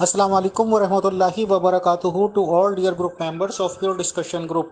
Assalamu alaikum wa rahmatullahi wa barakatuhu to all dear group members of your discussion group.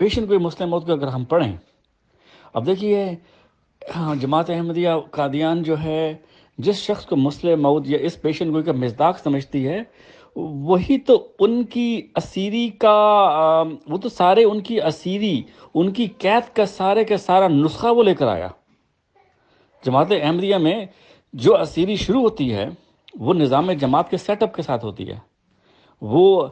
پیشن گوئی مسلم موت کو اگر ہم پڑھیں، اب دیکھیے جماعت احمدیہ قادیان جو ہے جس شخص کو مسلم موت یا اس پیشن گوئی کا مصداق سمجھتی ہے، وہی تو ان کی اسیری کا وہ تو سارے ان کی اسیری، ان کی قید کا سارے کا سارا نسخہ وہ لے کر آیا۔ جماعت احمدیہ میں جو اسیری شروع ہوتی ہے وہ نظام جماعت کے سیٹ اپ کے ساتھ ہوتی ہے، وہ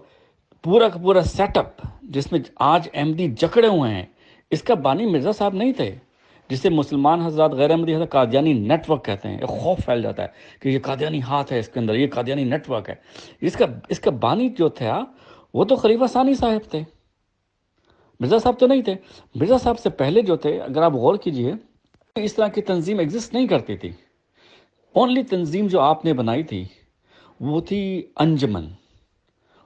پورا کا پورا سیٹ اپ جس میں آج احمدی جکڑے ہوئے ہیں، اس کا بانی مرزا صاحب نہیں تھے، جسے مسلمان حضرات غیر احمدی حضرات قادیانی نیٹ ورک کہتے ہیں۔ ایک خوف پھیل جاتا ہے کہ یہ قادیانی ہاتھ ہے اس کے اندر، یہ قادیانی نیٹ ورک ہے۔ اس کا بانی جو تھا وہ تو خلیفہ ثانی صاحب تھے، مرزا صاحب تو نہیں تھے۔ مرزا صاحب سے پہلے جو تھے، اگر آپ غور کیجئے، اس طرح کی تنظیم ایگزسٹ نہیں کرتی تھی۔ اونلی تنظیم جو آپ نے بنائی تھی وہ تھی انجمن،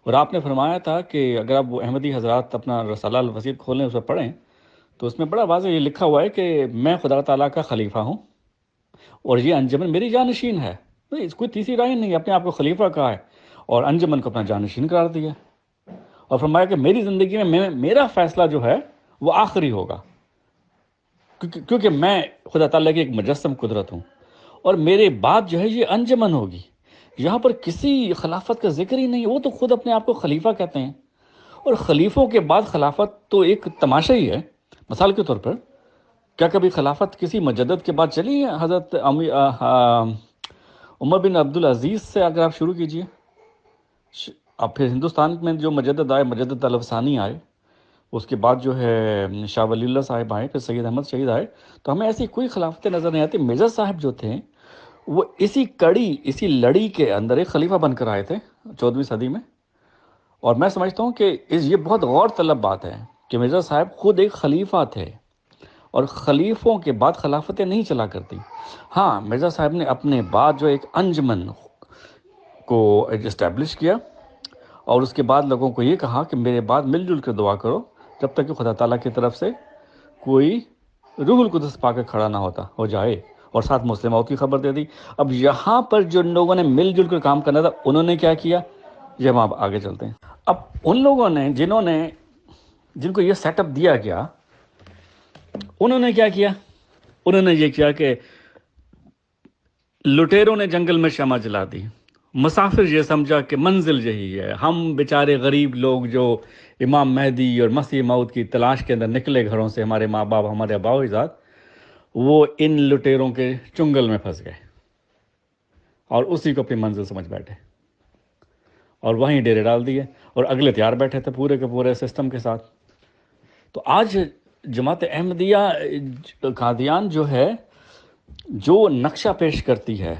اور آپ نے فرمایا تھا کہ اگر آپ احمدی حضرات اپنا رسالہ الوسیط کھولیں، اسے پڑھیں، تو اس میں بڑا واضح یہ لکھا ہوا ہے کہ میں خدا تعالیٰ کا خلیفہ ہوں اور یہ انجمن میری جانشین ہے۔ اس کوئی تیسری رائے نہیں، اپنے آپ کو خلیفہ کہا ہے اور انجمن کو اپنا جانشین قرار دیا، اور فرمایا کہ میری زندگی میں میرا فیصلہ جو ہے وہ آخری ہوگا، کیونکہ میں خدا تعالیٰ کی ایک مجسم قدرت ہوں، اور میرے بعد جو ہے یہ انجمن ہوگی۔ یہاں پر کسی خلافت کا ذکر ہی نہیں، وہ تو خود اپنے آپ کو خلیفہ کہتے ہیں، اور خلیفوں کے بعد خلافت تو ایک تماشا ہی ہے۔ مثال کے طور پر کیا کبھی خلافت کسی مجدد کے بعد چلی ہے؟ حضرت عمر بن عبدالعزیز سے اگر آپ شروع کیجئے، اب پھر ہندوستان میں جو مجدد آئے، مجدد طلب ثانی آئے، اس کے بعد جو ہے شاہ ولی اللہ صاحب آئے، پھر سید احمد شہید آئے، تو ہمیں ایسی کوئی خلافتیں نظر نہیں آتی۔ مرزا صاحب جو تھے وہ اسی لڑی کے اندر ایک خلیفہ بن کر آئے تھے 14ویں صدی میں، اور میں سمجھتا ہوں کہ یہ بہت غور طلب بات ہے کہ مرزا صاحب خود ایک خلیفہ تھے، اور خلیفوں کے بعد خلافتیں نہیں چلا کرتی۔ ہاں، مرزا صاحب نے اپنے بعد جو ایک انجمن کو اسٹیبلش کیا، اور اس کے بعد لوگوں کو یہ کہا کہ میرے بعد مل جل کر دعا کرو جب تک کہ خدا تعالیٰ کی طرف سے کوئی روح القدس پا کے کھڑا نہ ہو جائے، اور ساتھ مسلم موت کی خبر دے دی۔ اب یہاں پر جو لوگوں نے مل جل کر کام کرنا تھا، انہوں نے کیا کیا، یہ ہم آپ آگے چلتے ہیں۔ اب ان لوگوں نے جن کو یہ سیٹ اپ دیا گیا، انہوں نے کیا کیا؟ انہوں نے یہ کیا کہ لٹیروں نے جنگل میں شمع جلا دی، مسافر یہ سمجھا کہ منزل یہی ہے، ہم بیچارے غریب لوگ جو امام مہدی اور مسیح موعود کی تلاش کے اندر نکلے گھروں سے، ہمارے ماں باپ، ہمارے آباء و اجداد، وہ ان لٹیروں کے چنگل میں پھنس گئے اور اسی کو اپنی منزل سمجھ بیٹھے، اور وہیں ڈیرے ڈال دیے، اور اگلے تیار بیٹھے تھے پورے کے پورے سسٹم کے ساتھ۔ تو آج جماعت احمدیہ قادیان جو ہے، جو نقشہ پیش کرتی ہے،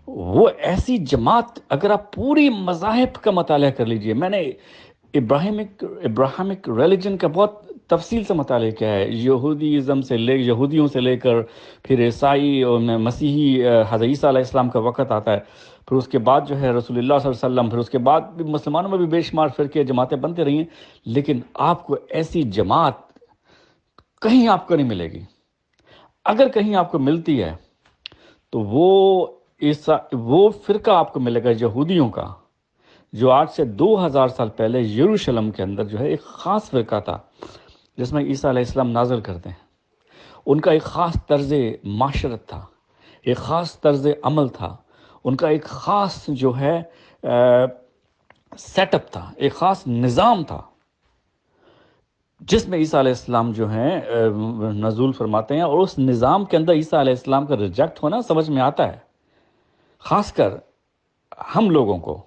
وہ ایسی جماعت، اگر آپ پوری مذاہب کا مطالعہ کر لیجئے، میں نے ابراہمک ریلیجن کا بہت تفصیل سے مطالعہ کیا ہے، یہودیوں سے لے کر پھر عیسائی اور مسیحی، حضرت عیسیٰ علیہ السلام کا وقت آتا ہے، پھر اس کے بعد جو ہے رسول اللہ صلی اللہ علیہ وسلم، پھر اس کے بعد بھی مسلمانوں میں بھی بے شمار فرقے جماعتیں بنتے رہی ہیں، لیکن آپ کو ایسی جماعت کہیں آپ کو نہیں ملے گی۔ اگر کہیں آپ کو ملتی ہے تو وہ فرقہ آپ کو ملے گا یہودیوں کا، جو آج سے 2000 سال پہلے یروشلم کے اندر جو ہے ایک خاص فرقہ تھا، جس میں عیسیٰ علیہ السلام نازل کرتے ہیں۔ ان کا ایک خاص طرز معاشرت تھا، ایک خاص طرز عمل تھا، ان کا ایک خاص جو ہے سیٹ اپ تھا، ایک خاص نظام تھا، جس میں عیسیٰ علیہ السلام جو ہیں نزول فرماتے ہیں، اور اس نظام کے اندر عیسیٰ علیہ السلام کا ریجیکٹ ہونا سمجھ میں آتا ہے، خاص کر ہم لوگوں کو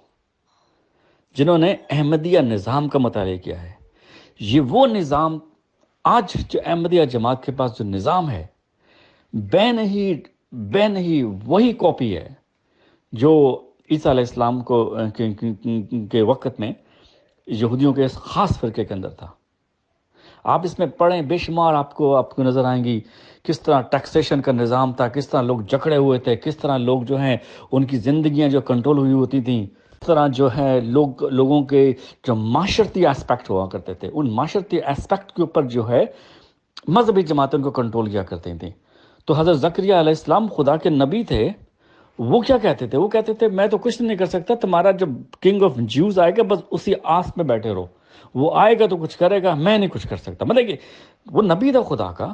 جنہوں نے احمدیہ نظام کا مطالعہ کیا ہے۔ یہ وہ نظام، آج جو احمدیہ جماعت کے پاس جو نظام ہے، بے نہیں وہی کاپی ہے جو عیسیٰ علیہ السلام کے وقت میں یہودیوں کے اس خاص فرقے کے اندر تھا۔ آپ اس میں پڑھیں، بے شمار آپ کو نظر آئیں گی کس طرح ٹیکسیشن کا نظام تھا، کس طرح لوگ جکڑے ہوئے تھے، کس طرح لوگ جو ہیں ان کی زندگیاں جو کنٹرول ہوئی ہوتی تھیں، کس طرح جو ہے لوگوں کے جو معاشرتی اسپیکٹ ہوا کرتے تھے، ان معاشرتی اسپیکٹ کے اوپر جو ہے مذہبی جماعتوں کو کنٹرول کیا کرتے تھیں۔ تو حضرت زکریا علیہ السلام خدا کے نبی تھے، وہ کیا کہتے تھے؟ وہ کہتے تھے میں تو کچھ نہیں کر سکتا، تمہارا جب کنگ آف جیوز آئے گا بس اسی آس میں بیٹھے رہو، وہ آئے گا تو کچھ کرے گا، میں نہیں کچھ کر سکتا. مطلب کہ وہ نبی تھا خدا کا،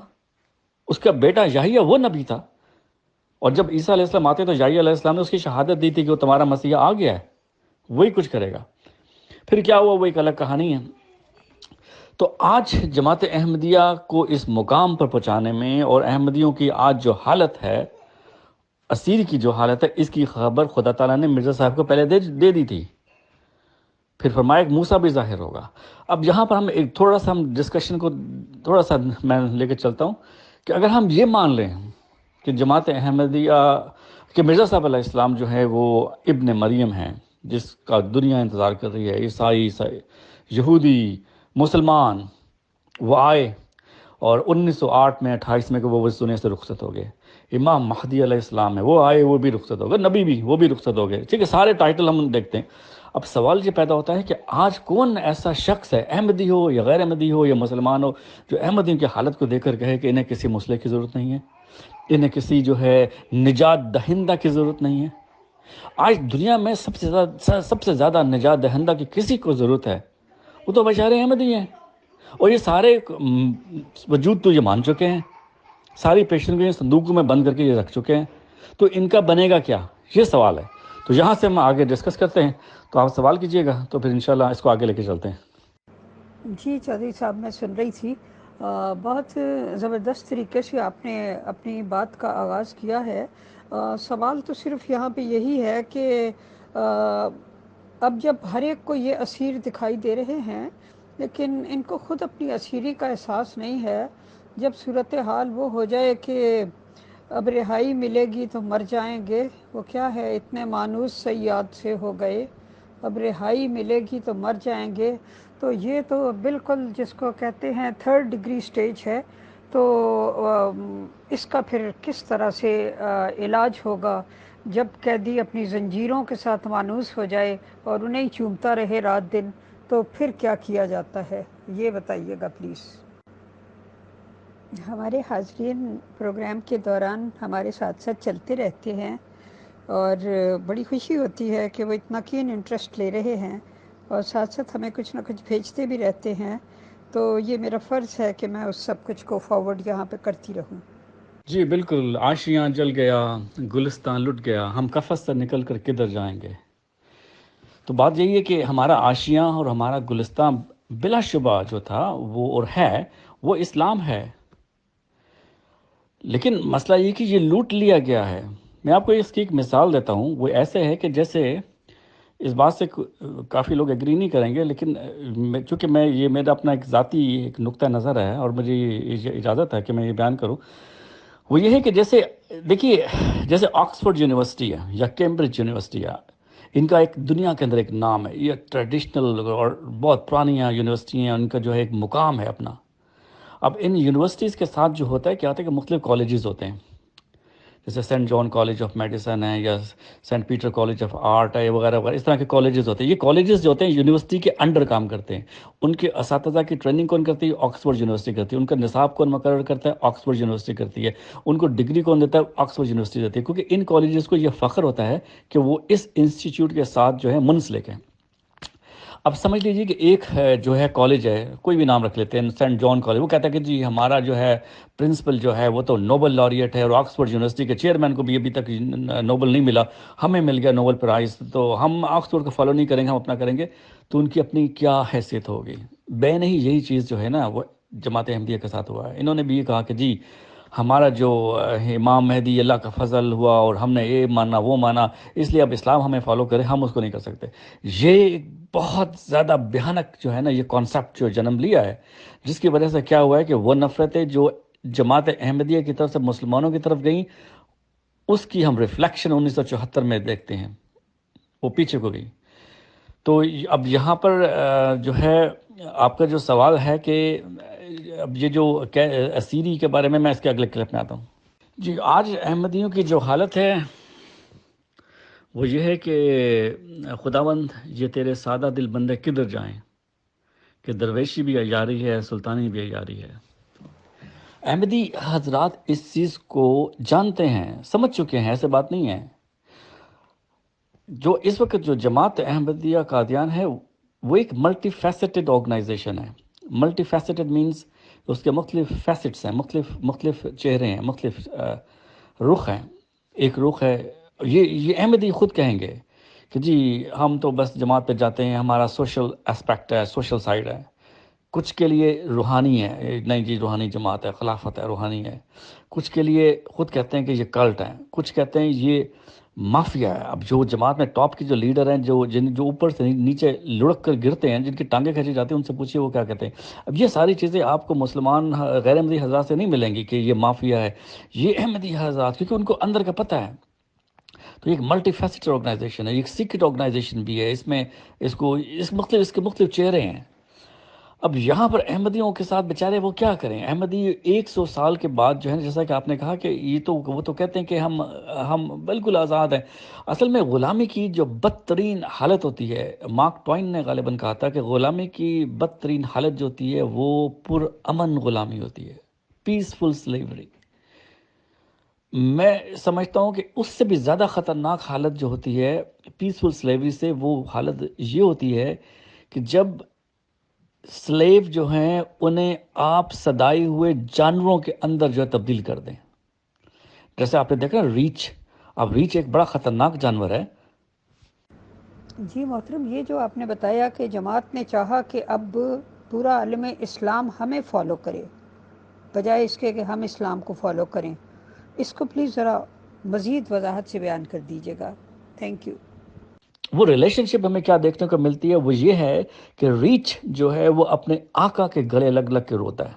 اس کا بیٹا یحییٰ وہ نبی تھا، اور جب عیسیٰ علیہ السلام آتے تو یحییٰ علیہ السلام نے اس کی شہادت دی تھی کہ وہ تمہارا مسیح آ گیا ہے، وہی کچھ کرے گا. پھر کیا ہوا وہ ایک الگ کہانی ہے. تو آج جماعت احمدیہ کو اس مقام پر پہنچانے میں، اور احمدیوں کی آج جو حالت ہے، اسیر کی جو حالت ہے، اس کی خبر خدا تعالیٰ نے مرزا صاحب کو پہلے دے دی تھی. پھر فرمایا کہ موسیٰ بھی ظاہر ہوگا. اب یہاں پر ہم ایک تھوڑا سا ہم ڈسکشن کو تھوڑا سا میں لے کے چلتا ہوں کہ اگر ہم یہ مان لیں کہ جماعت احمدیہ کہ مرزا صاحب علیہ السلام جو ہے وہ ابن مریم ہیں، جس کا دنیا انتظار کر رہی ہے، عیسائی یہودی مسلمان، وہ آئے اور 1908 میں 28 میں کہ وہ اس دنیا سے رخصت ہو گئے. امام مہدی علیہ السلام ہے، وہ آئے، وہ بھی رخصت ہو گئے، نبی بھی، وہ بھی رخصت ہو گئے. ٹھیک ہے، سارے ٹائٹل ہم دیکھتے ہیں. اب سوال یہ پیدا ہوتا ہے کہ آج کون ایسا شخص ہے، احمدی ہو یا غیر احمدی ہو یا مسلمان ہو، جو احمدیوں کی حالت کو دیکھ کر کہے کہ انہیں کسی مسئلے کی ضرورت نہیں ہے، انہیں کسی جو ہے نجات دہندہ کی ضرورت نہیں ہے. آج دنیا میں سب سے زیادہ نجات دہندہ کی کسی کو ضرورت ہے، وہ تو بیچارے احمدی ہیں. اور یہ سارے وجود تو یہ مان چکے ہیں، ساری پیشن کو یہ صندوقوں میں بند کر کے یہ رکھ چکے ہیں. تو ان کا بنے گا کیا، یہ سوال ہے. تو یہاں سے ہم آگے ڈسکس کرتے ہیں. تو آپ سوال کیجئے گا تو پھر انشاءاللہ اس کو آگے لے کے چلتے ہیں. جی چودھری صاحب، میں سن رہی تھی، بہت زبردست طریقے سے آپ نے اپنی بات کا آغاز کیا ہے. سوال تو صرف یہاں پہ یہی ہے کہ اب جب ہر ایک کو یہ اسیر دکھائی دے رہے ہیں، لیکن ان کو خود اپنی اسیری کا احساس نہیں ہے. جب صورتحال وہ ہو جائے کہ اب رہائی ملے گی تو مر جائیں گے، وہ کیا ہے، اتنے مانوس صیاد سے ہو گئے، اب رہائی ملے گی تو مر جائیں گے. تو یہ تو بالکل جس کو کہتے ہیں 3rd ڈگری سٹیج ہے. تو اس کا پھر کس طرح سے علاج ہوگا جب قیدی اپنی زنجیروں کے ساتھ مانوس ہو جائے اور انہیں ہی چومتا رہے رات دن، تو پھر کیا کیا جاتا ہے، یہ بتائیے گا پلیز. ہمارے حاضرین پروگرام کے دوران ہمارے ساتھ ساتھ چلتے رہتے ہیں، اور بڑی خوشی ہوتی ہے کہ وہ اتنا کین انٹرسٹ لے رہے ہیں، اور ساتھ ساتھ ہمیں کچھ نہ کچھ بھیجتے بھی رہتے ہیں. تو یہ میرا فرض ہے کہ میں اس سب کچھ کو فارورڈ یہاں پہ کرتی رہوں. جی بالکل. آشیاں جل گیا، گلستان لٹ گیا، ہم کفس سے نکل کر کدھر جائیں گے. تو بات یہی ہے کہ ہمارا آشیاں اور ہمارا گلستان بلا شبہ جو تھا وہ اور ہے، وہ اسلام ہے. لیکن مسئلہ یہ کہ یہ لوٹ لیا گیا ہے. میں آپ کو اس کی ایک مثال دیتا ہوں. وہ ایسے ہے کہ جیسے اس بات سے کافی لوگ ایگری نہیں کریں گے، لیکن چونکہ یہ میرا اپنا ایک ذاتی ایک نقطہ نظر ہے اور مجھے اجازت ہے کہ میں یہ بیان کروں. وہ یہ ہے کہ جیسے دیکھیے، جیسے آکسفورڈ یونیورسٹی ہے یا کیمبرج یونیورسٹی ہے، ان کا ایک دنیا کے اندر ایک نام ہے. یہ ٹریڈیشنل اور بہت پرانی یونیورسٹی ہیں، ان کا جو ہے ایک مقام ہے اپنا. اب ان یونیورسٹیز کے ساتھ جو ہوتا ہے کیا ہوتا ہے کہ مختلف کالجز ہوتے ہیں، جیسے saint John college of medicine ہے یا saint Peter college of art ہے وغیرہ وغیرہ. اس طرح کے کالجز ہوتے ہیں. یہ کالجز جو ہوتے ہیں یونیورسٹی کے انڈر کام کرتے ہیں. ان کے اساتذہ کی ٹریننگ کون کرتی ہے؟ آکسفورڈ یونیورسٹی کرتی ہے. ان کا نصاب کون مقرر کرتا ہے؟ آکسفورڈ یونیورسٹی کرتی ہے. ان کو ڈگری کون دیتا ہے؟ آکسفورڈ یونیورسٹی دیتی ہے. کیونکہ ان کالجز کو یہ فخر ہوتا ہے کہ وہ اس انسٹیٹیوٹ کے ساتھ جو ہے منسلک ہیں. اب سمجھ لیجئے کہ ایک جو ہے کالج ہے، کوئی بھی نام رکھ لیتے ہیں، سینٹ جان کالج. وہ کہتا ہے کہ جی ہمارا جو ہے پرنسپل جو ہے وہ تو نوبل لاریٹ ہے، اور آکسفورڈ یونیورسٹی کے چیئرمین کو بھی ابھی تک نوبل نہیں ملا، ہمیں مل گیا نوبل پرائز، تو ہم آکسفورڈ کو فالو نہیں کریں گے، ہم اپنا کریں گے. تو ان کی اپنی کیا حیثیت ہوگی؟ بے نہیں یہی چیز جو ہے نا وہ جماعت احمدیہ کے ساتھ ہوا ہے. انہوں نے بھی یہ کہا کہ جی ہمارا جو امام مہدی اللہ کا فضل ہوا اور ہم نے یہ مانا وہ مانا، اس لیے اب اسلام ہمیں فالو کرے، ہم اس کو نہیں کر سکتے. یہ بہت زیادہ بھیانک جو ہے نا یہ کانسیپٹ جو جنم لیا ہے، جس کی وجہ سے کیا ہوا ہے کہ وہ نفرتیں جو جماعت احمدیہ کی طرف سے مسلمانوں کی طرف گئیں، اس کی ہم ریفلیکشن 1974 میں دیکھتے ہیں، وہ پیچھے کو گئی. تو اب یہاں پر جو ہے آپ کا جو سوال ہے کہ اب یہ جو اسیری کے بارے میں اس کے اگلے کلپ میں آتا ہوں. جی آج احمدیوں کی جو حالت ہے وہ یہ ہے کہ خداوند یہ تیرے سادہ دل بندے کدھر جائیں، کہ درویشی بھی عیاری ہے، سلطانی بھی عیاری ہے. احمدی حضرات اس چیز کو جانتے ہیں، سمجھ چکے ہیں، ایسے بات نہیں ہے. جو اس وقت جو جماعت احمدیہ قادیان ہے وہ ایک ملٹی فیسٹڈ آرگنائزیشن ہے. ملٹی فیسٹڈ مینس اس کے مختلف فیسٹس ہیں، مختلف چہرے ہیں، مختلف رخ ہیں. ایک رخ ہے، یہ احمدی خود کہیں گے کہ جی ہم تو بس جماعت پہ جاتے ہیں، ہمارا سوشل اسپیکٹ ہے، سوشل سائڈ ہے. کچھ کے لیے روحانی ہے، نہیں جی روحانی جماعت ہے، خلافت ہے، روحانی ہے. کچھ کے لیے خود کہتے ہیں کہ یہ کلٹ ہے، کچھ کہتے ہیں یہ مافیا ہے. اب جو جماعت میں ٹاپ کی جو لیڈر ہیں، جو اوپر سے نیچے لڑک کر گرتے ہیں، جن کی ٹانگیں کھینچی جاتی ہیں، ان سے پوچھیے وہ کیا کہتے ہیں. اب یہ ساری چیزیں آپ کو مسلمان غیر احمدی حضرات سے نہیں ملیں گی کہ یہ مافیا ہے. یہ احمدی حضرات کیونکہ ان کو اندر کا پتہ ہے. تو یہ ایک ملٹی فیسٹڈ آرگنائزیشن ہے، یہ ایک سیکرٹ آرگنائزیشن بھی ہے. اس کے مختلف چہرے ہیں. اب یہاں پر احمدیوں کے ساتھ بیچارے وہ کیا کریں؟ احمدی 100 سال کے بعد جو ہے، جیسا کہ آپ نے کہا کہ وہ تو کہتے ہیں کہ ہم بالکل آزاد ہیں. اصل میں غلامی کی جو بدترین حالت ہوتی ہے، مارک ٹوائن نے غالباً کہا تھا کہ غلامی کی بدترین حالت جو ہوتی ہے وہ پرامن غلامی ہوتی ہے، پیسفل سلیوری. میں سمجھتا ہوں کہ اس سے بھی زیادہ خطرناک حالت جو ہوتی ہے پیسفل سلیوری سے، وہ حالت یہ ہوتی ہے کہ جب سلیو جو ہیں انہیں آپ صدائی ہوئے جانوروں کے اندر جو ہے تبدیل کر دیں. جیسے آپ نے دیکھا ریچھ، اب ریچھ ایک بڑا خطرناک جانور ہے. جی محترم، یہ جو آپ نے بتایا کہ جماعت نے چاہا کہ اب پورا عالم اسلام ہمیں فالو کرے بجائے اس کے کہ ہم اسلام کو فالو کریں، اس کو پلیز ذرا مزید وضاحت سے بیان کر دیجیے گا. Thank you. وہ ریلیشن شپ ہمیں کیا دیکھنے کو ملتی ہے، وہ یہ ہے کہ ریچھ جو ہے وہ اپنے آقا کے گلے لگ لگ کے روتا ہے،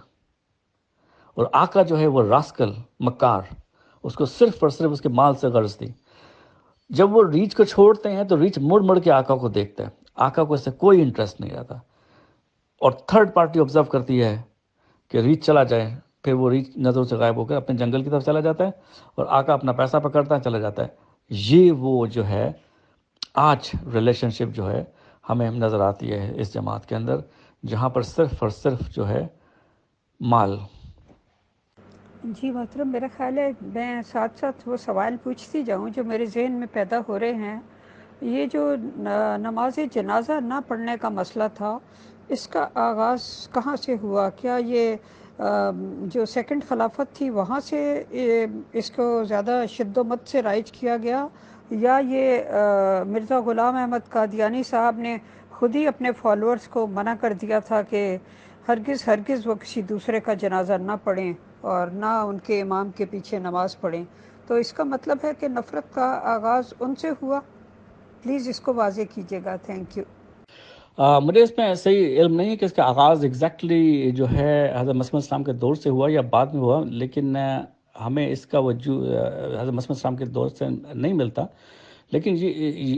اور آقا جو ہے وہ راسکل مکار، اس کو صرف اور صرف اس کے مال سے غرض تھی. جب وہ ریچھ کو چھوڑتے ہیں تو ریچھ مڑ مڑ کے آقا کو دیکھتا ہے، آقا کو اس سے کوئی انٹرسٹ نہیں رہتا. اور تھرڈ پارٹی آبزرو کرتی ہے کہ ریچھ چلا جائے، پھر وہ ریچھ نظروں سے غائب ہو کر اپنے جنگل کی طرف چلا جاتا ہے، اور آقا اپنا پیسہ پکڑتا ہے چلا جاتا ہے. یہ وہ جو ہے آج ریلیشن شپ جو ہے ہمیں نظر آتی ہے اس جماعت کے اندر، جہاں پر صرف اور صرف جو ہے مال. جی محترم، میرا خیال ہے میں ساتھ ساتھ وہ سوال پوچھتی جاؤں جو میرے ذہن میں پیدا ہو رہے ہیں. یہ جو نماز جنازہ نہ پڑھنے کا مسئلہ تھا، اس کا آغاز کہاں سے ہوا؟ کیا یہ جو سیکنڈ خلافت تھی وہاں سے اس کو زیادہ شد و مت سے رائج کیا گیا، یا یہ مرزا غلام احمد قادیانی صاحب نے خود ہی اپنے فالورز کو منع کر دیا تھا کہ ہرگز وہ کسی دوسرے کا جنازہ نہ پڑھیں اور نہ ان کے امام کے پیچھے نماز پڑھیں؟ تو اس کا مطلب ہے کہ نفرت کا آغاز ان سے ہوا. پلیز اس کو واضح کیجیے گا. Thank you. مجھے اس میں صحیح علم نہیں ہے کہ اس کا آغاز ایگزیکٹلی جو ہے حضرت مسیح اسلام کے دور سے ہوا یا بعد میں ہوا، لیکن ہمیں اس کا وجود حضرت مسیح اسلام کے دور سے نہیں ملتا. لیکن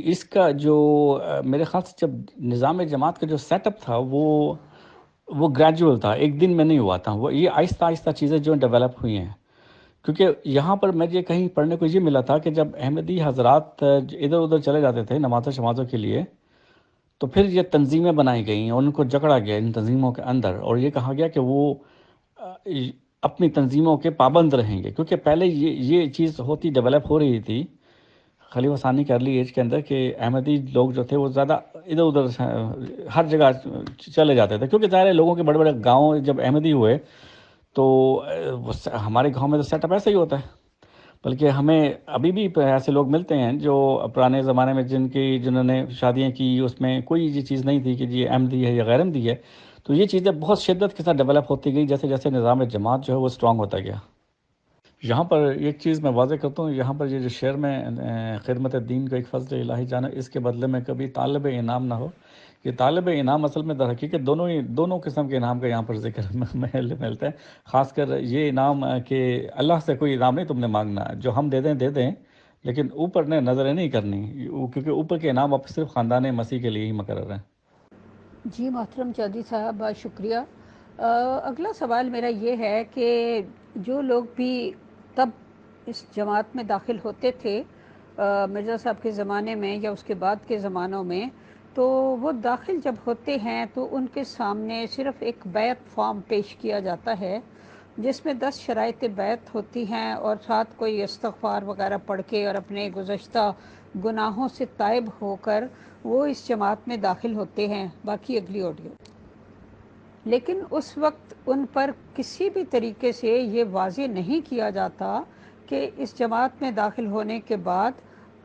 اس کا جو میرے خیال سے جب نظام جماعت کا جو سیٹ اپ تھا وہ گریجول تھا، ایک دن میں نہیں ہوا تھا. وہ یہ آہستہ آہستہ چیزیں جو ڈیولپ ہوئی ہیں، کیونکہ یہاں پر مجھے کہیں پڑھنے کو یہ ملا تھا کہ جب احمدی حضرات ادھر ادھر چلے جاتے تھے نمازوں شمازوں کے لیے، تو پھر یہ تنظیمیں بنائی گئیں اور ان کو جکڑا گیا ان تنظیموں کے اندر، اور یہ کہا گیا کہ وہ اپنی تنظیموں کے پابند رہیں گے. کیونکہ پہلے یہ چیز ڈیولپ ہو رہی تھی خلیفہ ثانی کے ارلی ایج کے اندر کہ احمدی لوگ جو تھے وہ زیادہ ادھر ادھر ہر جگہ چلے جاتے تھے، کیونکہ ظاہر ہے لوگوں کے بڑے بڑے گاؤں جب احمدی ہوئے تو ہمارے گاؤں میں تو سیٹ اپ ایسا ہی ہوتا ہے. بلکہ ہمیں ابھی بھی ایسے لوگ ملتے ہیں جو پرانے زمانے میں جنہوں نے شادیاں کی، اس میں کوئی یہ چیز نہیں تھی کہ یہ احمدی ہے یا غیر احمدی ہے. تو یہ چیزیں بہت شدت کے ساتھ ڈیولپ ہوتی گئی جیسے جیسے نظام جماعت جو ہے وہ اسٹرانگ ہوتا گیا. یہاں پر ایک چیز میں واضح کرتا ہوں، یہاں پر یہ جو شعر میں خدمت دین کو ایک فضل الہی جانا، اس کے بدلے میں کبھی طالب انعام نہ ہو. یہ طالب انعام اصل میں در حقیقت دونوں قسم کے انعام کا یہاں پر ذکر ملتا ہے. خاص کر یہ انعام کہ اللہ سے کوئی انعام نہیں تم نے مانگنا، جو ہم دے دیں لیکن اوپر نے نظریں نہیں کرنی، کیونکہ اوپر کے انعام اب صرف خاندان مسیح کے لیے ہی مقرر ہیں. جی محترم چودھری صاحب، بہت شکریہ. اگلا سوال میرا یہ ہے کہ جو لوگ بھی تب اس جماعت میں داخل ہوتے تھے مرزا صاحب کے زمانے میں یا اس کے بعد کے زمانوں میں، تو وہ داخل جب ہوتے ہیں تو ان کے سامنے صرف ایک بیعت فارم پیش کیا جاتا ہے، جس میں 10 شرائط بیعت ہوتی ہیں اور ساتھ کوئی استغفار وغیرہ پڑھ کے اور اپنے گزشتہ گناہوں سے تائب ہو کر وہ اس جماعت میں داخل ہوتے ہیں۔ باقی اگلی آڈیو۔ لیکن اس وقت ان پر کسی بھی طریقے سے یہ واضح نہیں کیا جاتا کہ اس جماعت میں داخل ہونے کے بعد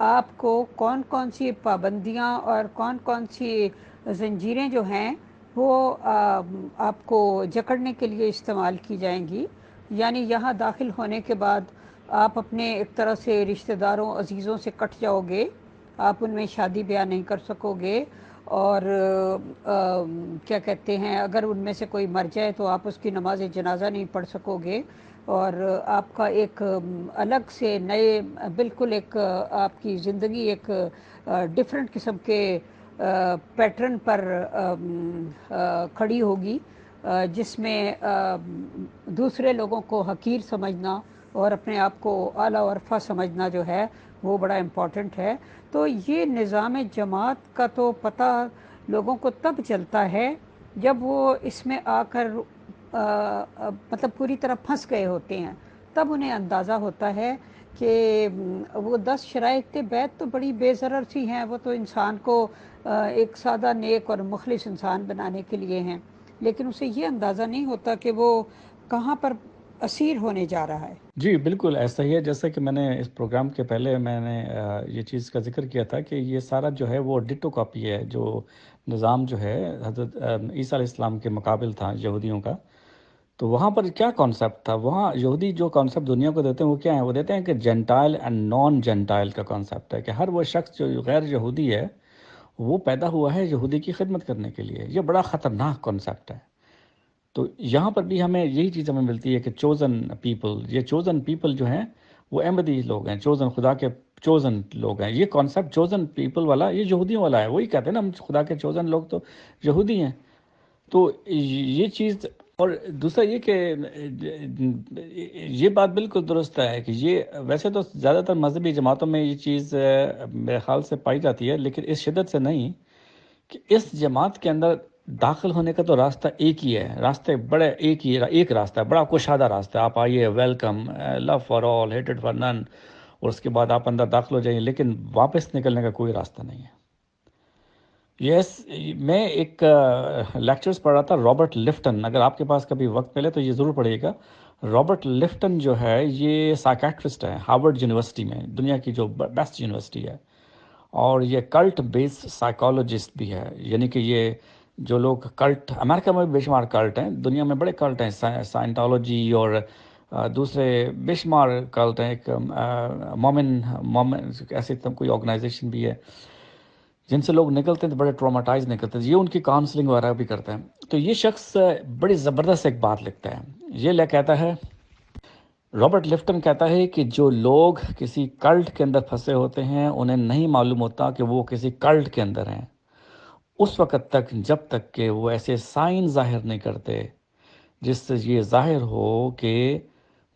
آپ کو کون کون سی پابندیاں اور کون کون سی زنجیریں جو ہیں وہ آپ کو جکڑنے کے لیے استعمال کی جائیں گی۔ یعنی یہاں داخل ہونے کے بعد آپ اپنے ایک طرح سے رشتہ داروں عزیزوں سے کٹ جاؤ گے، آپ ان میں شادی بیاہ نہیں کر سکو گے، اور کیا کہتے ہیں اگر ان میں سے کوئی مر جائے تو آپ اس کی نماز جنازہ نہیں پڑھ سکو گے، اور آپ کا ایک الگ سے نئے بالکل ایک آپ کی زندگی ایک ڈیفرنٹ قسم کے پیٹرن پر کھڑی ہوگی، جس میں دوسرے لوگوں کو حقیر سمجھنا اور اپنے آپ کو اعلیٰ و عرفہ سمجھنا جو ہے وہ بڑا امپورٹنٹ ہے۔ تو یہ نظام جماعت کا تو پتہ لوگوں کو تب چلتا ہے جب وہ اس میں آ کر مطلب پوری طرح پھنس گئے ہوتے ہیں، تب انہیں اندازہ ہوتا ہے کہ وہ 10 شرائط بیعت تو بڑی بے ضرر سی ہیں، وہ تو انسان کو ایک سادہ نیک اور مخلص انسان بنانے کے لیے ہیں، لیکن اسے یہ اندازہ نہیں ہوتا کہ وہ کہاں پر اسیر ہونے جا رہا ہے۔ جی بالکل ایسا ہی ہے، جیسا کہ میں نے اس پروگرام کے پہلے میں نے یہ چیز کا ذکر کیا تھا کہ یہ سارا جو ہے وہ ڈٹو کاپی ہے، جو نظام جو ہے حضرت عیسیٰ علیہ السلام کے مقابل تھا یہودیوں کا۔ تو وہاں پر کیا کانسیپٹ تھا؟ وہاں یہودی جو کانسیپٹ دنیا کو دیتے ہیں وہ کیا ہے؟ وہ دیتے ہیں کہ جینٹائل اینڈ نان جینٹائل کا کانسیپٹ ہے، کہ ہر وہ شخص جو غیر یہودی ہے وہ پیدا ہوا ہے یہودی کی خدمت کرنے کے لیے۔ یہ بڑا خطرناک کانسیپٹ ہے۔ تو یہاں پر بھی ہمیں یہی چیز ہمیں ملتی ہے کہ چوزن پیپل، یہ چوزن پیپل جو ہیں وہ احمدی لوگ ہیں، چوزن خدا کے چوزن لوگ ہیں۔ یہ کانسیپٹ چوزن پیپل والا یہ یہودیوں والا ہے، وہی کہتے ہیں نا ہم خدا کے چوزن لوگ تو یہودی ہیں۔ تو یہ چیز، اور دوسرا یہ کہ یہ بات بالکل درست ہے کہ یہ ویسے تو زیادہ تر مذہبی جماعتوں میں یہ چیز میرے خیال سے پائی جاتی ہے، لیکن اس شدت سے نہیں کہ اس جماعت کے اندر داخل ہونے کا تو راستہ ایک ہی ہے، راستے بڑے ایک راستہ ہے، بڑا کشادہ راستہ ہے۔ آپ آئیے، welcome, love for all, hated for none, اور اس کے بعد آپ اندر داخل ہو جائیں، لیکن واپس نکلنے کا کوئی راستہ نہیں ہے۔ میں ایک لیکچرز پڑھ رہا تھا رابرٹ لفٹن، اگر آپ کے پاس کبھی وقت ملے تو یہ ضرور پڑھیے گا۔ رابرٹ لفٹن جو ہے یہ سائیکیٹرسٹ ہے ہارورڈ یونیورسٹی میں، دنیا کی جو بیسٹ یونیورسٹی ہے، اور یہ کلٹ بیس سائیکالوجسٹ بھی ہے۔ یعنی کہ یہ جو لوگ کلٹ، امریکہ میں بھی بے شمار کلٹ ہیں، دنیا میں بڑے کلٹ ہیں، سائنٹالوجی اور دوسرے بے شمار کلٹ ہیں، ایک مومن ایسی کوئی آرگنائزیشن بھی ہے جن سے لوگ نکلتے ہیں تو بڑے ٹراماٹائز نکلتے ہیں، یہ ان کی کاؤنسلنگ وغیرہ بھی کرتے ہیں۔ تو یہ شخص بڑی زبردست ایک بات لکھتا ہے، یہ کہتا ہے، رابرٹ لفٹن کہتا ہے کہ جو لوگ کسی کلٹ کے اندر پھنسے ہوتے ہیں انہیں نہیں معلوم ہوتا کہ وہ کسی کلٹ کے اندر ہیں، اس وقت تک جب تک کہ وہ ایسے سائن ظاہر نہیں کرتے جس سے یہ ظاہر ہو کہ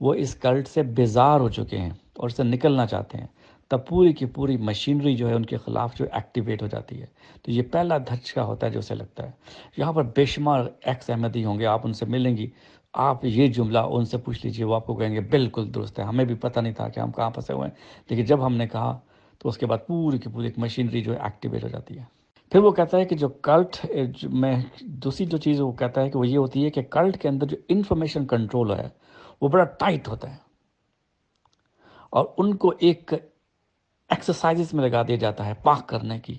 وہ اس کلٹ سے بیزار ہو چکے ہیں اور اس سے نکلنا چاہتے ہیں، تب پوری کی پوری مشینری جو ہے ان کے خلاف جو ایکٹیویٹ ہو جاتی ہے۔ تو یہ پہلا دھچکا ہوتا ہے جو اسے لگتا ہے۔ یہاں پر بے شمار ایکس احمدی ہوں گے، آپ ان سے ملیں گی، آپ یہ جملہ ان سے پوچھ لیجئے، وہ آپ کو کہیں گے بالکل درست ہے، ہمیں بھی پتہ نہیں تھا کہ ہم کہاں پھنسے ہوئے ہیں، لیکن جب ہم نے کہا تو اس کے بعد پوری کی پوری ایک مشینری جو ہے ایکٹیویٹ ہو جاتی ہے۔ پھر وہ کہتا ہے کہ جو کلٹ میں دوسری جو چیز وہ کہتا ہے کہ وہ یہ ہوتی ہے کہ کلٹ کے اندر جو انفارمیشن کنٹرول ہے وہ بڑا ٹائٹ ہوتا ہے، اور ان کو ایک ایکسرسائزز میں لگا دیا جاتا ہے پاک کرنے کی۔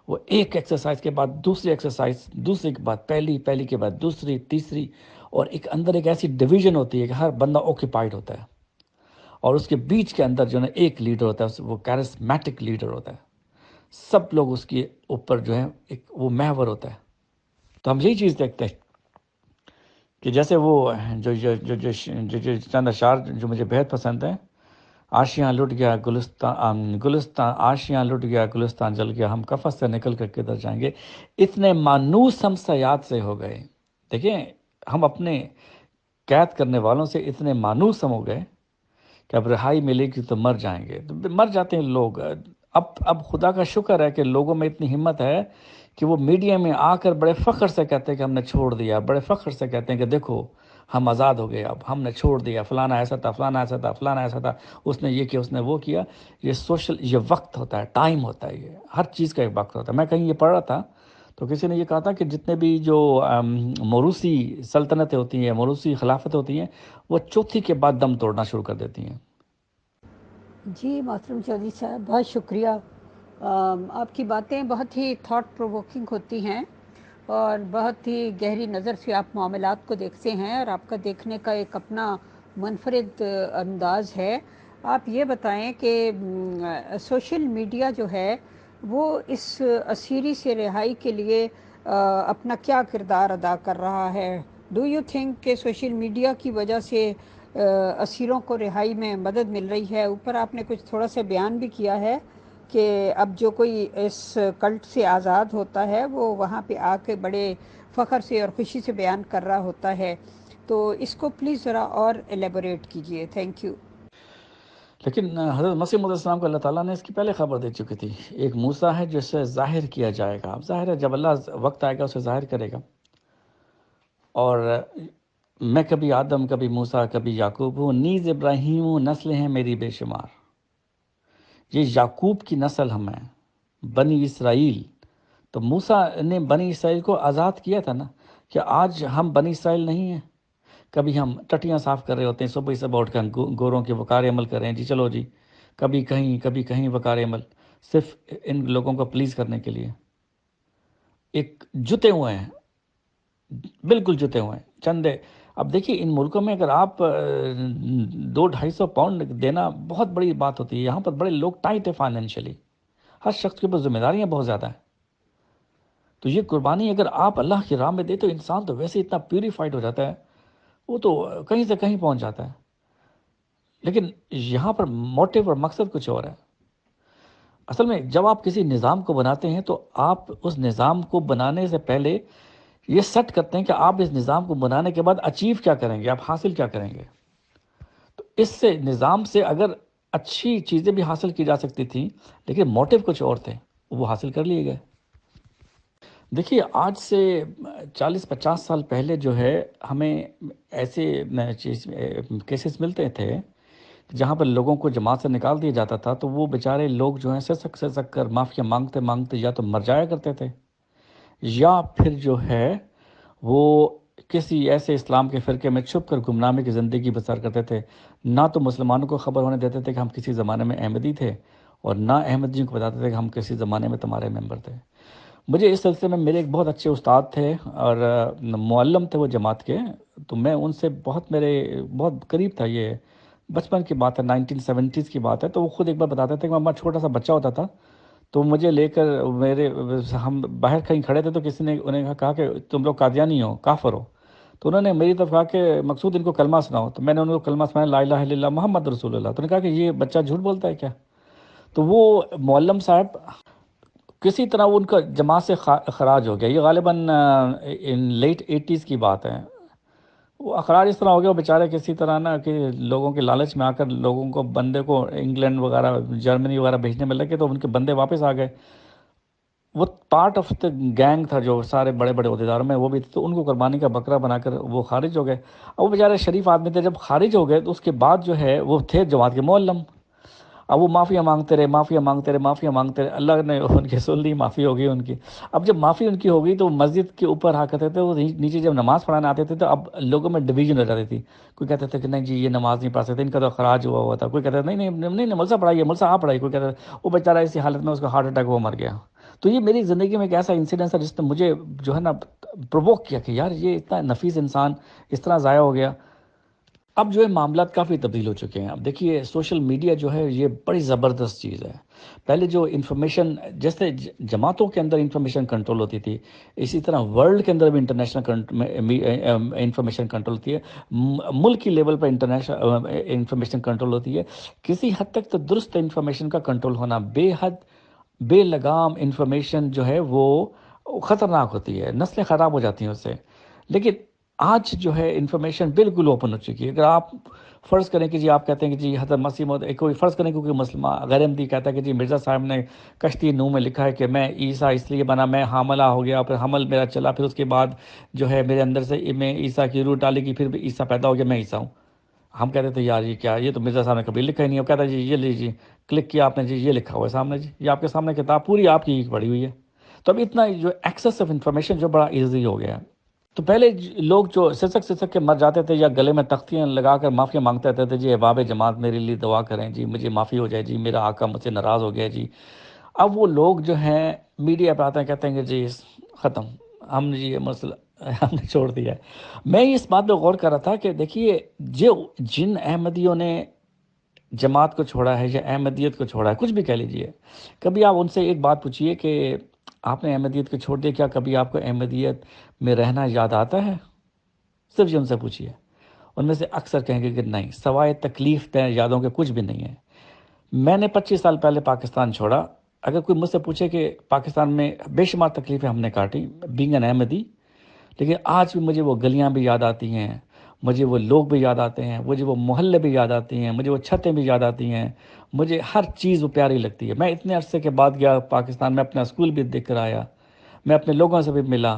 وہ ایک ایکسرسائز کے بعد دوسری ایکسرسائز، دوسری کے بعد پہلی کے بعد دوسری، تیسری، اور ایک اندر ایک ایسی ڈویژن ہوتی ہے کہ ہر بندہ اوکیپائڈ ہوتا ہے، اور اس کے بیچ کے اندر جو ہے ایک لیڈر ہوتا ہے، وہ کیرسمیٹک لیڈر ہوتا ہے، سب لوگ اس کے اوپر جو ہے ایک وہ محور ہوتا ہے۔ تو ہم یہی چیز دیکھتے ہیں کہ جیسے وہ جو چند اشعار جو مجھے بہت پسند ہیں، آشیاں لٹ گیا گلستان آشیاں لٹ گیا گلستان جل گیا، ہم کفن سے نکل کر کدھر جائیں گے، اتنے مانوس ہم سیاد سے ہو گئے۔ دیکھیں، ہم اپنے قید کرنے والوں سے اتنے مانوس ہم ہو گئے کہ اب رہائی ملے گی تو مر جائیں گے، تو مر جاتے ہیں لوگ۔ اب خدا کا شکر ہے کہ لوگوں میں اتنی ہمت ہے کہ وہ میڈیا میں آ کر بڑے فخر سے کہتے ہیں کہ ہم نے چھوڑ دیا، بڑے فخر سے کہتے ہیں کہ دیکھو ہم آزاد ہو گئے، اب ہم نے چھوڑ دیا، فلانا ایسا تھا، فلانا ایسا تھا، فلانا ایسا تھا، اس نے یہ کیا، اس نے وہ کیا۔ یہ سوشل، یہ وقت ہوتا ہے، ٹائم ہوتا ہے، یہ ہر چیز کا ایک وقت ہوتا ہے۔ میں کہیں یہ پڑھ رہا تھا تو کسی نے یہ کہا تھا کہ جتنے بھی جو موروثی سلطنتیں ہوتی ہیں، موروثی خلافتیں ہوتی ہیں، وہ چوتھی کے بعد دم توڑنا شروع کر دیتی ہیں۔ جی محترم چودھری صاحب، بہت شکریہ۔ آپ کی باتیں بہت ہی تھاٹ پرووکنگ ہوتی ہیں اور بہت ہی گہری نظر سے آپ معاملات کو دیکھتے ہیں، اور آپ کا دیکھنے کا ایک اپنا منفرد انداز ہے۔ آپ یہ بتائیں کہ سوشل میڈیا جو ہے وہ اس اسیری سے رہائی کے لیے اپنا کیا کردار ادا کر رہا ہے؟ ڈو یو تھنک کہ سوشل میڈیا کی وجہ سے اسیروں کو رہائی میں مدد مل رہی ہے؟ اوپر آپ نے کچھ تھوڑا سا بیان بھی کیا ہے کہ اب جو کوئی اس کلٹ سے آزاد ہوتا ہے وہ وہاں پہ آ کے بڑے فخر سے اور خوشی سے بیان کر رہا ہوتا ہے، تو اس کو پلیز ذرا اور ایلیبوریٹ کیجئے۔ Thank you. لیکن حضرت مسیح موعود السلام کو اللہ تعالیٰ نے اس کی پہلے خبر دے چکی تھی۔ ایک موسیٰ ہے جسے ظاہر کیا جائے گا، اب ظاہر ہے جب اللہ وقت آئے گا اسے ظاہر کرے گا۔ اور میں کبھی آدم، کبھی موسیٰ، کبھی یعقوب ہوں، نیز ابراہیم ہوں، نسلیں ہیں میری بے شمار۔ یہ یعقوب کی نسل ہم ہیں، بنی اسرائیل۔ تو موسیٰ نے بنی اسرائیل کو آزاد کیا تھا نا، کہ آج ہم بنی اسرائیل نہیں ہیں۔ کبھی ہم ٹٹیاں صاف کر رہے ہوتے ہیں، صبح صبح اٹھ کر گوروں کے وقار عمل کر رہے ہیں، جی چلو جی، کبھی کہیں وقار عمل، صرف ان لوگوں کو پلیز کرنے کے لیے۔ ایک جتے ہوئے ہیں، بالکل جتے ہوئے ہیں چندے۔ اب دیکھیے ان ملکوں میں اگر آپ 200-250 پاؤنڈ دینا بہت بڑی بات ہوتی ہے۔ یہاں پر بڑے لوگ ٹائٹ ہے فائنینشلی، ہر شخص کے اوپر ذمہ داریاں بہت زیادہ ہیں۔ تو یہ قربانی اگر آپ اللہ کی راہ میں دے تو انسان تو ویسے اتنا پیوریفائڈ ہو جاتا ہے، وہ تو کہیں سے کہیں پہنچ جاتا ہے۔ لیکن یہاں پر موٹیو اور مقصد کچھ اور ہے۔ اصل میں جب آپ کسی نظام کو بناتے ہیں تو آپ اس نظام کو بنانے سے پہلے یہ سیٹ کرتے ہیں کہ آپ اس نظام کو بنانے کے بعد اچیو کیا کریں گے، آپ حاصل کیا کریں گے۔ تو اس سے نظام سے اگر اچھی چیزیں بھی حاصل کی جا سکتی تھیں، لیکن موٹیو کچھ اور تھے، وہ حاصل کر لیے گئے۔ دیکھیے آج سے 40-50 سال پہلے جو ہے ہمیں ایسے کیسز ملتے تھے جہاں پر لوگوں کو جماعت سے نکال دیا جاتا تھا، تو وہ بیچارے لوگ جو ہیں سسک کر معافیا مانگتے مانگتے یا تو مر جایا کرتے تھے، یا پھر جو ہے وہ کسی ایسے اسلام کے فرقے میں چھپ کر گمنامی کی زندگی بسر کرتے تھے۔ نہ تو مسلمانوں کو خبر ہونے دیتے تھے کہ ہم کسی زمانے میں احمدی تھے، اور نہ احمدیوں کو بتاتے تھے کہ ہم کسی زمانے میں تمہارے ممبر تھے۔ مجھے اس سلسلے میں میرے ایک بہت اچھے استاد تھے اور معلم تھے وہ جماعت کے، تو میں ان سے میرے بہت قریب تھا۔ یہ بچپن کی بات ہے، 1970s کی بات ہے۔ تو وہ خود ایک بار بتاتے تھے کہ میں چھوٹا سا بچہ ہوتا تھا تو مجھے لے کر ہم باہر کہیں کھڑے تھے تو کسی نے انہیں کہا کہ تم لوگ قادیانی ہو، کافر ہو۔ تو انہوں نے میری طرف کہا کہ مقصود ان کو کلمہ سناؤ، تو میں نے ان کو کلمہ سنایا، لا الہ الا اللہ محمد رسول اللہ۔ تو انہوں نے کہا کہ یہ بچہ جھوٹ بولتا ہے کیا؟ تو وہ معلم صاحب کسی طرح ان کا جماعت سے اخراج ہو گیا۔ یہ غالباً لیٹ 80s کی بات ہے۔ وہ اخراج اس طرح ہو گیا، وہ بیچارے کسی طرح نا کہ لوگوں کے لالچ میں آ کر لوگوں کو، بندے کو انگلینڈ وغیرہ جرمنی وغیرہ بھیجنے میں لگے، تو ان کے بندے واپس آ گئے۔ وہ پارٹ آف دا گینگ تھا جو سارے بڑے بڑے عہدیداروں میں وہ بھی تھے، تو ان کو قربانی کا بکرا بنا کر وہ خارج ہو گئے۔ اب وہ بیچارے شریف آدمی تھے، جب خارج ہو گئے تو اس کے بعد جو ہے وہ تھے جماعت کے معلم۔ اب وہ معافیا مانگتے رہے، اللہ نے ان کی سن لی، معافی ہو گئی ان کی۔ اب جب معافی ان کی ہو گئی تو مسجد کے اوپر آ کرتے تھے، وہ نیچے جب نماز پڑھانے آتے تھے تو اب لوگوں میں ڈویژن ہو جاتی تھی۔ کوئی کہتے تھے کہ نہیں جی یہ نماز نہیں پڑھ سکتے، ان کا تو خراج ہوا تھا۔ کوئی کہتا تھا نہیں ملسہ پڑھائیے، ملسہ آپ پڑھائیے۔ کوئی کہتا تھا وہ بیچارہ اسی حالت میں اس کا ہارٹ اٹیک وہ مر گیا۔ تو یہ میری زندگی میں ایک ایسا انسیڈنس ہے جس نے مجھے جو ہے نا پرووک کیا کہ یار یہ اتنا نفیس انسان اس طرح ضائع ہو گیا۔ اب جو ہے معاملات کافی تبدیل ہو چکے ہیں۔ اب دیکھیے سوشل میڈیا جو ہے یہ بڑی زبردست چیز ہے۔ پہلے جو انفارمیشن، جیسے جماعتوں کے اندر انفارمیشن کنٹرول ہوتی تھی، اسی طرح ورلڈ کے اندر بھی انٹرنیشنل انفارمیشن کنٹرول ہوتی ہے، ملک کی لیول پر انٹرنیشنل انفارمیشن کنٹرول ہوتی ہے۔ کسی حد تک تو درست انفارمیشن کا کنٹرول ہونا، بے لگام انفارمیشن جو ہے وہ خطرناک ہوتی ہے، نسلیں خراب ہو جاتی ہیں اس سے۔ لیکن آج جو ہے انفارمیشن بالکل اوپن ہو چکی ہے. اگر آپ فرض کریں کہ جی آپ کہتے ہیں کہ جی حضرت مسیح موعود کوئی فرض کریں کہ کوئی مسلمہ غیر احمدی کہتا ہے کہ جی مرزا صاحب نے کشتی نوح میں لکھا ہے کہ میں عیسیٰ اس لیے بنا، میں حاملہ ہو گیا، پھر حمل میرا چلا، پھر اس کے بعد جو ہے میرے اندر سے میں عیسیٰ کی روح ڈالی گی، پھر عیسیٰ پیدا ہو گیا، میں عیسیٰ ہوں. ہم کہتے تھے یار یہ کیا، یہ تو مرزا صاحب نے کبھی لکھا ہی نہیں. وہ کہتا ہے جی یہ لیجیے، کلک کیا آپ نے، جی یہ لکھا ہوا ہے سامنے، جی یہ آپ کے سامنے کتاب پوری آپ کی پڑھی ہوئی ہے. تو اب اتنا جو ایکسیس آف انفارمیشن جو بڑا ایزی ہو گیا ہے. تو پہلے لوگ جو سسک کے مر جاتے تھے یا گلے میں تختیاں لگا کر معافی مانگتے رہتے تھے، جی احباب جماعت میرے لیے دعا کریں، جی مجھے معافی ہو جائے، جی میرا آقا مجھ سے ناراض ہو گیا جی. اب وہ لوگ جو ہیں میڈیا پہ آتے ہیں، کہتے ہیں کہ جی ختم، ہم نے یہ مسئلہ ہم نے چھوڑ دیا ہے. میں اس بات پہ غور کر رہا تھا کہ دیکھیے جن احمدیوں نے جماعت کو چھوڑا ہے یا احمدیت کو چھوڑا ہے، کچھ بھی کہہ لیجئے، کبھی آپ ان سے ایک بات پوچھیے کہ آپ نے احمدیت کو چھوڑ دیا، کیا کبھی آپ کو احمدیت میں رہنا یاد آتا ہے؟ صرف یہ ان سے پوچھیے. ان میں سے اکثر کہیں گے کہ نہیں، سوائے تکلیف دہ یادوں کے کچھ بھی نہیں ہے. میں نے 25 سال پہلے پاکستان چھوڑا. اگر کوئی مجھ سے پوچھے کہ پاکستان میں بے شمار تکلیفیں ہم نے کاٹی بینگ این احمدی، لیکن آج بھی مجھے وہ گلیاں بھی یاد آتی ہیں، مجھے وہ لوگ بھی یاد آتے ہیں، مجھے وہ محلے بھی یاد آتی ہیں، مجھے وہ چھتیں بھی یاد آتی ہیں، مجھے ہر چیز وہ پیاری لگتی ہے. میں اتنے عرصے کے بعد گیا پاکستان میں، اپنا اسکول بھی دیکھ کر آیا، میں اپنے لوگوں سے بھی ملا،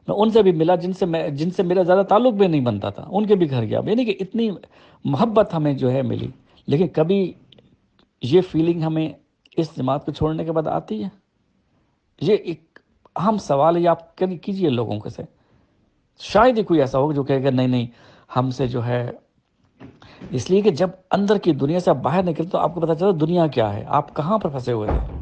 میں ان سے بھی ملا جن سے میرا زیادہ تعلق بھی نہیں بنتا تھا، ان کے بھی گھر گیا. یعنی کہ اتنی محبت ہمیں جو ہے ملی. لیکن کبھی یہ فیلنگ ہمیں اس جماعت کو چھوڑنے کے بعد آتی ہے؟ یہ ایک اہم سوال ہے، آپ کیجئے لوگوں کے سے. شاید ہی کوئی ایسا ہوگا جو کہے گا نہیں نہیں ہم سے جو ہے. اس لیے کہ جب اندر کی دنیا سے آپ باہر نکلتے تو آپ کو پتہ چلتا دنیا کیا ہے، آپ کہاں پر پھنسے ہوئے تھے.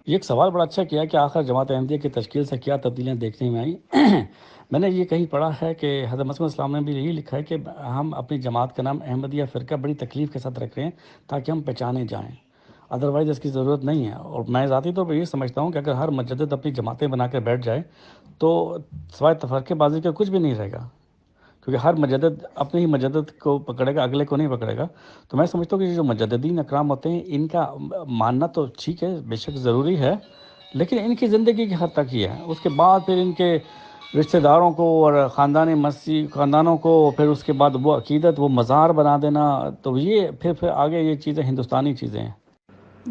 یہ ایک سوال بڑا اچھا کیا کہ آخر جماعت احمدیہ کی تشکیل سے کیا تبدیلیاں دیکھنے میں آئیں. میں نے یہ کہیں پڑھا ہے کہ حضرت مسیح علیہ السلام نے بھی یہی لکھا ہے کہ ہم اپنی جماعت کا نام احمدیہ فرقہ بڑی تکلیف کے ساتھ رکھ رہے ہیں تاکہ ہم پہچانے جائیں، ادروائز اس کی ضرورت نہیں ہے. اور میں ذاتی طور پر یہ سمجھتا ہوں کہ اگر ہر مجدد اپنی جماعتیں بنا کر بیٹھ جائے تو سوائے تفرقے بازی کا کچھ بھی نہیں رہے گا، کیونکہ ہر مجدد اپنے ہی مجدد کو پکڑے گا، اگلے کو نہیں پکڑے گا. تو میں سمجھتا ہوں کہ جو مجددین اکرام ہوتے ہیں ان کا ماننا تو ٹھیک ہے، بے شک ضروری ہے، لیکن ان کی زندگی کی حد تک ہی ہے. اس کے بعد پھر ان کے رشتہ داروں کو اور خاندانوں کو پھر اس کے بعد وہ عقیدت وہ مزار بنا دینا، تو یہ پھر آگے یہ چیزیں ہندوستانی چیزیں ہیں.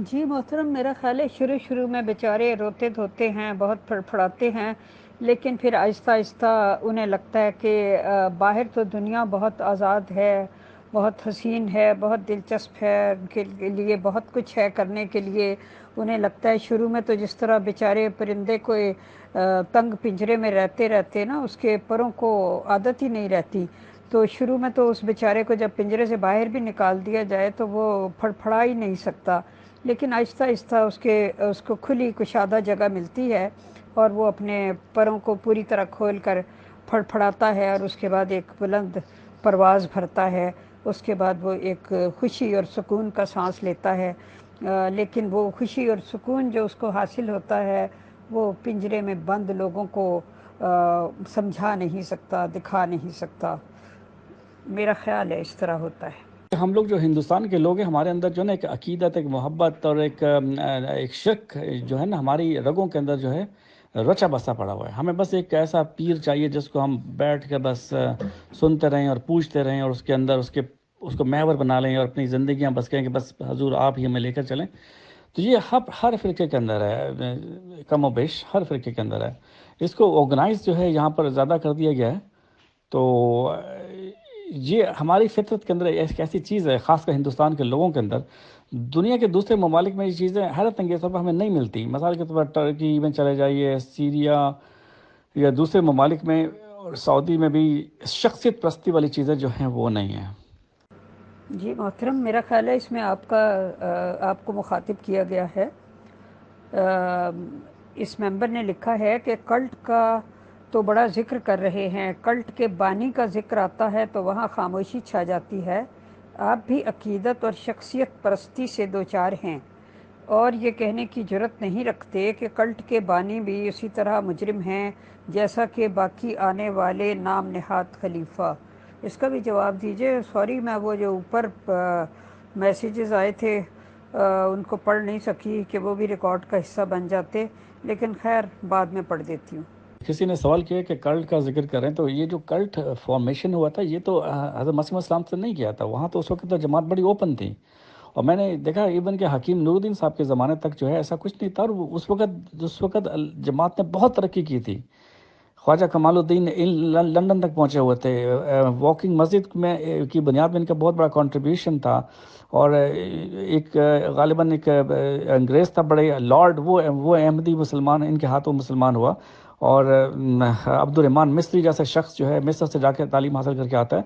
جی محترم، میرا خیال ہے شروع میں بیچارے روتے دھوتے ہیں، بہت پھڑپھڑاتے ہیں، لیکن پھر آہستہ آہستہ انہیں لگتا ہے کہ باہر تو دنیا بہت آزاد ہے، بہت حسین ہے، بہت دلچسپ ہے، ان کے لیے بہت کچھ ہے کرنے کے لیے. انہیں لگتا ہے شروع میں تو جس طرح بیچارے پرندے کو تنگ پنجرے میں رہتے نا، اس کے پروں کو عادت ہی نہیں رہتی، تو شروع میں تو اس بیچارے کو جب پنجرے سے باہر بھی نکال دیا جائے تو وہ پھڑپھڑا ہی نہیں سکتا. لیکن آہستہ آہستہ اس کو کھلی کشادہ جگہ ملتی ہے اور وہ اپنے پروں کو پوری طرح کھول کر پھڑپھڑاتا ہے، اور اس کے بعد ایک بلند پرواز بھرتا ہے. اس کے بعد وہ ایک خوشی اور سکون کا سانس لیتا ہے. لیکن وہ خوشی اور سکون جو اس کو حاصل ہوتا ہے وہ پنجرے میں بند لوگوں کو سمجھا نہیں سکتا، دکھا نہیں سکتا. میرا خیال ہے اس طرح ہوتا ہے. ہم لوگ جو ہندوستان کے لوگ ہیں، ہمارے اندر جو ہے نا ایک عقیدت، ایک محبت اور ایک شک جو ہے نا ہماری رگوں کے اندر جو ہے رچا بسا پڑا ہوا ہے. ہمیں بس ایک ایسا پیر چاہیے جس کو ہم بیٹھ کے بس سنتے رہیں اور پوچھتے رہیں، اور اس کے اندر اس کو محور بنا لیں اور اپنی زندگیاں بس کہیں کہ بس حضور آپ ہی ہمیں لے کر چلیں. تو یہ ہر فرقے کے اندر ہے، کم و بیش ہر فرقے کے اندر ہے. اس کو آرگنائز جو ہے یہاں پر زیادہ کر دیا گیا ہے. تو یہ ہماری فطرت کے اندر ایک ایسی چیز ہے، خاص کر ہندوستان کے لوگوں کے اندر. دنیا کے دوسرے ممالک میں یہ چیزیں حیرت انگیز طور پر ہمیں نہیں ملتی. مثال کے طور پر ٹرکی میں چلے جائیے، سیریا یا دوسرے ممالک میں اور سعودی میں بھی شخصیت پرستی والی چیزیں جو ہیں وہ نہیں ہیں. جی محترم، میرا خیال ہے اس میں آپ کو مخاطب کیا گیا ہے. اس ممبر نے لکھا ہے کہ کلٹ کا تو بڑا ذکر کر رہے ہیں، کلٹ کے بانی کا ذکر آتا ہے تو وہاں خاموشی چھا جاتی ہے. آپ بھی عقیدت اور شخصیت پرستی سے دوچار ہیں اور یہ کہنے کی جرات نہیں رکھتے کہ کلٹ کے بانی بھی اسی طرح مجرم ہیں جیسا کہ باقی آنے والے نام نہاد خلیفہ. اس کا بھی جواب دیجئے. سوری، میں وہ جو اوپر میسیجز آئے تھے ان کو پڑھ نہیں سکی کہ وہ بھی ریکارڈ کا حصہ بن جاتے، لیکن خیر بعد میں پڑھ دیتی ہوں. کسی نے سوال کیا کہ کلٹ کا ذکر کریں، تو یہ جو کلٹ فارمیشن ہوا تھا یہ تو حضرت مسیح السلام سے نہیں کیا تھا، وہاں تو اس وقت تو جماعت بڑی اوپن تھی، اور میں نے دیکھا ایون کہ حکیم نور الدین صاحب کے زمانے تک جو ہے ایسا کچھ نہیں تھا، اور اس وقت جماعت نے بہت ترقی کی تھی۔ خواجہ کمال الدین لندن تک پہنچے ہوئے تھے، واکنگ مسجد میں کی بنیاد میں ان کا بہت بڑا کنٹریبیوشن تھا، اور ایک غالباً ایک انگریز تھا بڑے لارڈ، وہ احمدی مسلمان، ان کے ہاتھوں مسلمان ہوا، اور عبد الرحمن مصری جیسا شخص جو ہے مصر سے جا کے تعلیم حاصل کر کے آتا ہے،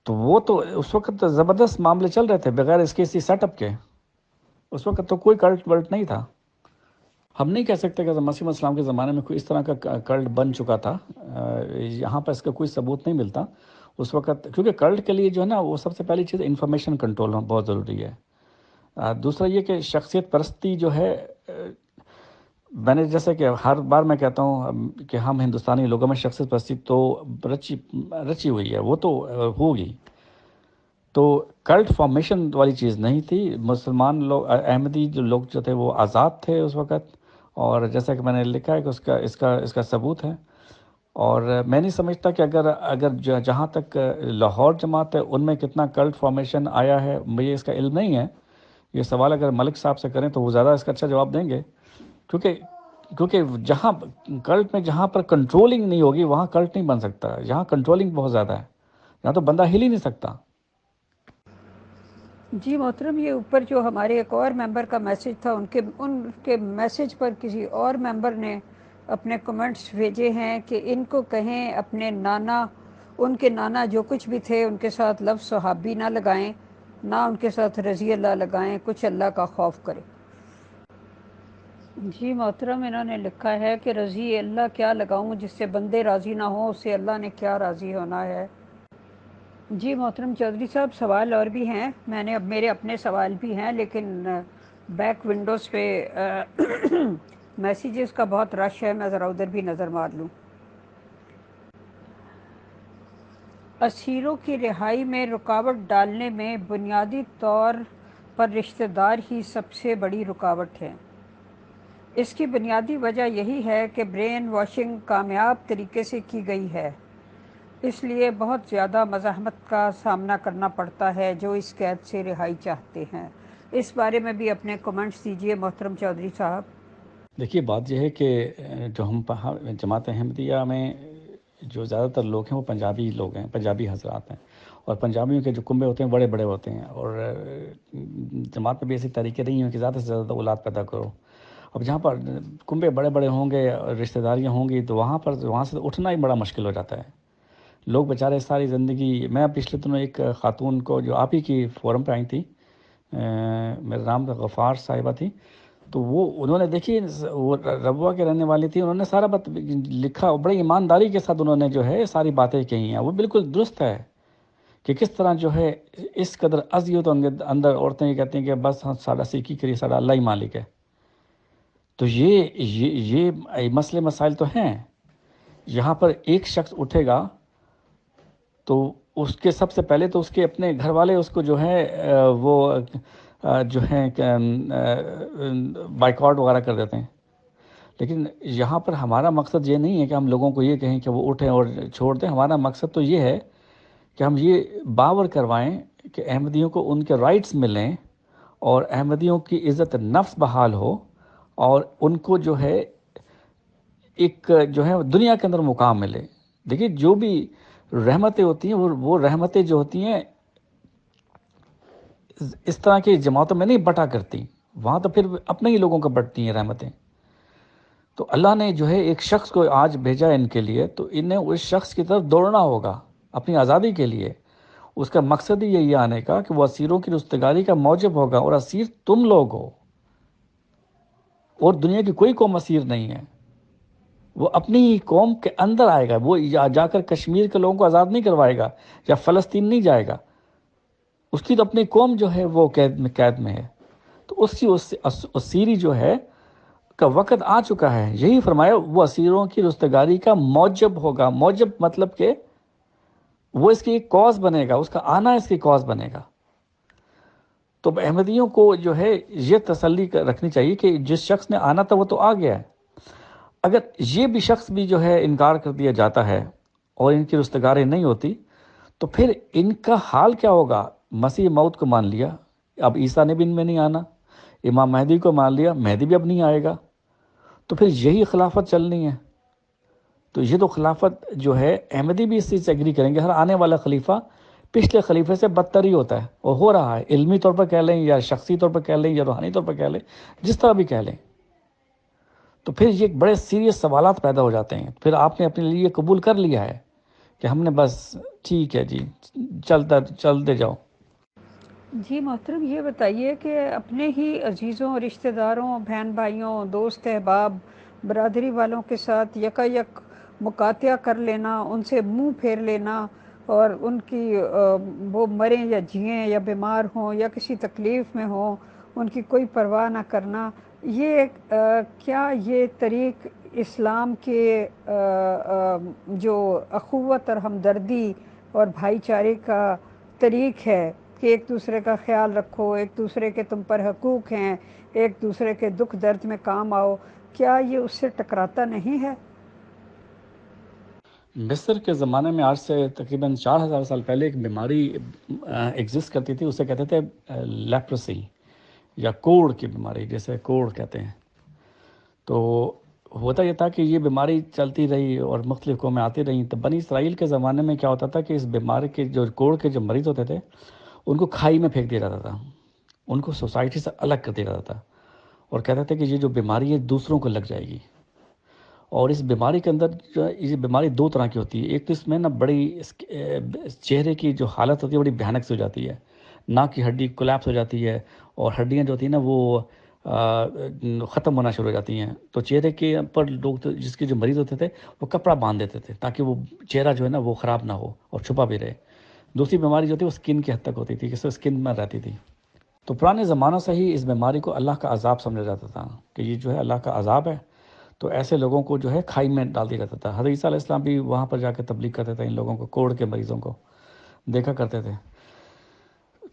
تو وہ تو اس وقت زبردست معاملے چل رہے تھے بغیر اس کے سیٹ اپ کے، اس وقت تو کوئی کلٹ ولٹ نہیں تھا۔ ہم نہیں کہہ سکتے کہ مسیح السلام کے زمانے میں کوئی اس طرح کا کلٹ بن چکا تھا، یہاں پر اس کا کوئی ثبوت نہیں ملتا اس وقت، کیونکہ کلٹ کے لیے جو ہے نا وہ سب سے پہلی چیز انفارمیشن کنٹرول ہونا بہت ضروری ہے۔ دوسرا یہ کہ شخصیت پرستی جو ہے، میں نے جیسے کہ ہر بار میں کہتا ہوں کہ ہم ہندوستانی لوگوں میں شخصیت پرستی تو رچی ہوئی ہے، وہ تو ہوگی، تو کلٹ فارمیشن والی چیز نہیں تھی۔ مسلمان لوگ، احمدی جو لوگ جو تھے وہ آزاد تھے اس وقت، اور جیسا کہ میں نے لکھا ہے کہ اس کا ثبوت ہے، اور میں نہیں سمجھتا کہ اگر جہاں تک لاہور جماعت ہے ان میں کتنا کلٹ فارمیشن آیا ہے، مجھے اس کا علم نہیں ہے۔ یہ سوال اگر ملک صاحب سے کریں تو وہ زیادہ اس کا اچھا جواب دیں گے، کیونکہ جہاں کلٹ میں جہاں پر کنٹرولنگ نہیں ہوگی وہاں کلٹ نہیں بن سکتا، یہاں کنٹرولنگ بہت زیادہ ہے، یہاں تو بندہ ہل ہی نہیں سکتا۔ جی محترم، یہ اوپر جو ہمارے ایک اور ممبر کا میسج تھا، ان کے میسج پر کسی اور ممبر نے اپنے کمنٹس بھیجے ہیں کہ ان کو کہیں اپنے نانا، ان کے نانا جو کچھ بھی تھے ان کے ساتھ لفظ صحابی نہ لگائیں، نہ ان کے ساتھ رضی اللہ لگائیں، کچھ اللہ کا خوف کریں۔ جی محترم، انہوں نے لکھا ہے کہ رضی اللہ کیا لگاؤں، جس سے بندے راضی نہ ہوں اس سے اللہ نے کیا راضی ہونا ہے۔ جی محترم چودھری صاحب، سوال اور بھی ہیں، میرے اپنے سوال بھی ہیں، لیکن بیک ونڈوز پہ میسیجز کا بہت رش ہے، میں ذرا ادھر بھی نظر مار لوں۔ اسیروں کی رہائی میں رکاوٹ ڈالنے میں بنیادی طور پر رشتہ دار ہی سب سے بڑی رکاوٹ ہے۔ اس کی بنیادی وجہ یہی ہے کہ برین واشنگ کامیاب طریقے سے کی گئی ہے، اس لیے بہت زیادہ مزاحمت کا سامنا کرنا پڑتا ہے جو اس قید سے رہائی چاہتے ہیں۔ اس بارے میں بھی اپنے کمنٹس دیجیے محترم چودھری صاحب۔ دیکھیے بات یہ ہے کہ جو ہم جماعت احمدیہ میں جو زیادہ تر لوگ ہیں وہ پنجابی لوگ ہیں، پنجابی حضرات ہیں، اور پنجابیوں کے جو کنبے ہوتے ہیں بڑے بڑے ہوتے ہیں، اور جماعت میں بھی ایسی طریقے نہیں ہیں کہ زیادہ سے زیادہ اولاد پیدا کرو۔ اب جہاں پر کنبے بڑے بڑے ہوں گے، رشتہ داریاں ہوں گی، تو وہاں سے اٹھنا ہی بڑا مشکل ہو جاتا ہے۔ لوگ بیچارے ساری زندگی، میں پچھلے دنوں ایک خاتون کو جو آپ ہی کی فورم پہ آئی تھی، میرا نام غفار صاحبہ تھی، تو انہوں نے دیکھی، وہ ربوہ کے رہنے والی تھی، انہوں نے سارا بات لکھا، بڑی ایمانداری کے ساتھ انہوں نے جو ہے ساری باتیں کہی ہیں، وہ بالکل درست ہے کہ کس طرح جو ہے اس قدر اذیت اندر عورتیں یہ کہتی ہیں کہ بس ہم سارا سیکھی کری، سارا اللہ ہی مالک ہے۔ تو یہ مسئلے مسائل تو ہیں، یہاں پر ایک شخص اٹھے گا تو اس کے سب سے پہلے تو اس کے اپنے گھر والے اس کو جو ہے وہ جو ہیں بائیکاٹ وغیرہ کر دیتے ہیں، لیکن یہاں پر ہمارا مقصد یہ نہیں ہے کہ ہم لوگوں کو یہ کہیں کہ وہ اٹھیں اور چھوڑ دیں، ہمارا مقصد تو یہ ہے کہ ہم یہ باور کروائیں کہ احمدیوں کو ان کے رائٹس ملیں، اور احمدیوں کی عزت نفس بحال ہو، اور ان کو جو ہے ایک جو ہے دنیا کے اندر مقام ملے۔ دیکھیے جو بھی رحمتیں ہوتی ہیں وہ رحمتیں جو ہوتی ہیں اس طرح کی جماعتوں میں نہیں بٹا کرتی، وہاں تو پھر اپنے ہی لوگوں کا بٹتی ہیں رحمتیں۔ تو اللہ نے جو ہے ایک شخص کو آج بھیجا ان کے لیے، تو انہیں اس شخص کی طرف دوڑنا ہوگا اپنی آزادی کے لیے۔ اس کا مقصد ہی یہی آنے کا کہ وہ اسیروں کی رستگاری کا موجب ہوگا، اور اسیر تم لوگ ہو، اور دنیا کی کوئی قوم اسیر نہیں ہے۔ وہ اپنی ہی قوم کے اندر آئے گا، وہ جا کر کشمیر کے لوگوں کو آزاد نہیں کروائے گا، یا فلسطین نہیں جائے گا، اس کی تو اپنی قوم جو ہے وہ قید میں ہے۔ تو اسیری جو ہے کا وقت آ چکا ہے، یہی فرمایا وہ اسیروں کی رستگاری کا موجب ہوگا۔ موجب مطلب کہ وہ اس کی ایک کاز بنے گا، اس کا آنا اس کی کاز بنے گا۔ تو احمدیوں کو جو ہے یہ تسلی رکھنی چاہیے کہ جس شخص نے آنا تھا وہ تو آ گیا ہے۔ اگر یہ بھی شخص بھی جو ہے انکار کر دیا جاتا ہے اور ان کی رستگاری نہیں ہوتی تو پھر ان کا حال کیا ہوگا؟ مسیح موت کو مان لیا، اب عیسیٰ نے بھی ان میں نہیں آنا، امام مہدی کو مان لیا، مہدی بھی اب نہیں آئے گا، تو پھر یہی خلافت چلنی ہے۔ تو یہ تو خلافت جو ہے، احمدی بھی اس چیز سے ایگری کریں گے، ہر آنے والا خلیفہ پچھلے خلیفے سے بدتر ہی ہوتا ہے، اور ہو رہا ہے، علمی طور پر کہہ لیں یا شخصی طور پر کہہ لیں یا روحانی طور پر کہہ لیں، جس طرح بھی کہہ لیں۔ تو پھر یہ بڑے سیریس سوالات پیدا ہو جاتے ہیں۔ پھر آپ نے اپنے لیے قبول کر لیا ہے کہ ہم نے بس ٹھیک ہے جی، چلتے جاؤ۔ جی محترم، یہ بتائیے کہ اپنے ہی عزیزوں، رشتہ داروں، بہن بھائیوں، دوست احباب، برادری والوں کے ساتھ یکا یک مقاطعہ کر لینا، ان سے منہ پھیر لینا، اور ان کی وہ مریں یا جئیں یا بیمار ہوں یا کسی تکلیف میں ہوں، ان کی کوئی پرواہ نہ کرنا، یہ کیا یہ طریق اسلام کے جو اخوت اور ہمدردی اور بھائی چارے کا طریق ہے کہ ایک دوسرے کا خیال رکھو، ایک دوسرے کے تم پر حقوق ہیں، ایک دوسرے کے دکھ درد میں کام آؤ، کیا یہ اس سے ٹکراتا نہیں ہے؟ مصر کے زمانے میں آج سے تقریباً 4000 سال پہلے ایک بیماری ایگزسٹ کرتی تھی، اسے کہتے تھے لیپرسی یا کوڑ کی بیماری، جیسے کوڑ کہتے ہیں۔ تو ہوتا یہ تھا کہ یہ بیماری چلتی رہی اور مختلف قومیں آتی رہیں، تو بنی اسرائیل کے زمانے میں کیا ہوتا تھا کہ اس بیماری کے جو کوڑ کے جو مریض ہوتے تھے ان کو کھائی میں پھینک دیا جاتا تھا، ان کو سوسائٹی سے الگ کر دیا جاتا تھا، اور کہتے تھے کہ یہ جو بیماری ہے دوسروں کو لگ جائے گی۔ اور اس بیماری کے اندر جو یہ بیماری دو طرح کی ہوتی ہے، ایک تو اس میں نا بڑی چہرے کی جو حالت ہوتی ہے بڑی بھیانک سے ہو جاتی ہے، ناک کی ہڈی کولیپس ہو جاتی ہے، اور ہڈیاں جو ہوتی ہیں نا وہ ختم ہونا شروع ہو جاتی ہیں۔ تو چہرے کے پر لوگ جس کے جو مریض ہوتے تھے وہ کپڑا باندھ دیتے تھے تاکہ وہ چہرہ جو ہے نا وہ خراب نہ ہو اور چھپا بھی رہے۔ دوسری بیماری جو ہوتی ہے وہ سکن کی حد تک ہوتی تھی، کہ صرف سکن میں رہتی تھی۔ تو پرانے زمانوں سے ہی اس بیماری کو اللہ کا عذاب سمجھا جاتا تھا کہ یہ جو ہے اللہ کا عذاب ہے، تو ایسے لوگوں کو جو ہے کھائی میں ڈال دیا جاتا تھا۔ حضرت عیسیٰ علیہ السلام بھی وہاں پر جا کے تبلیغ کرتے تھے، ان لوگوں کو، کوڑ کے مریضوں کو دیکھا کرتے تھے۔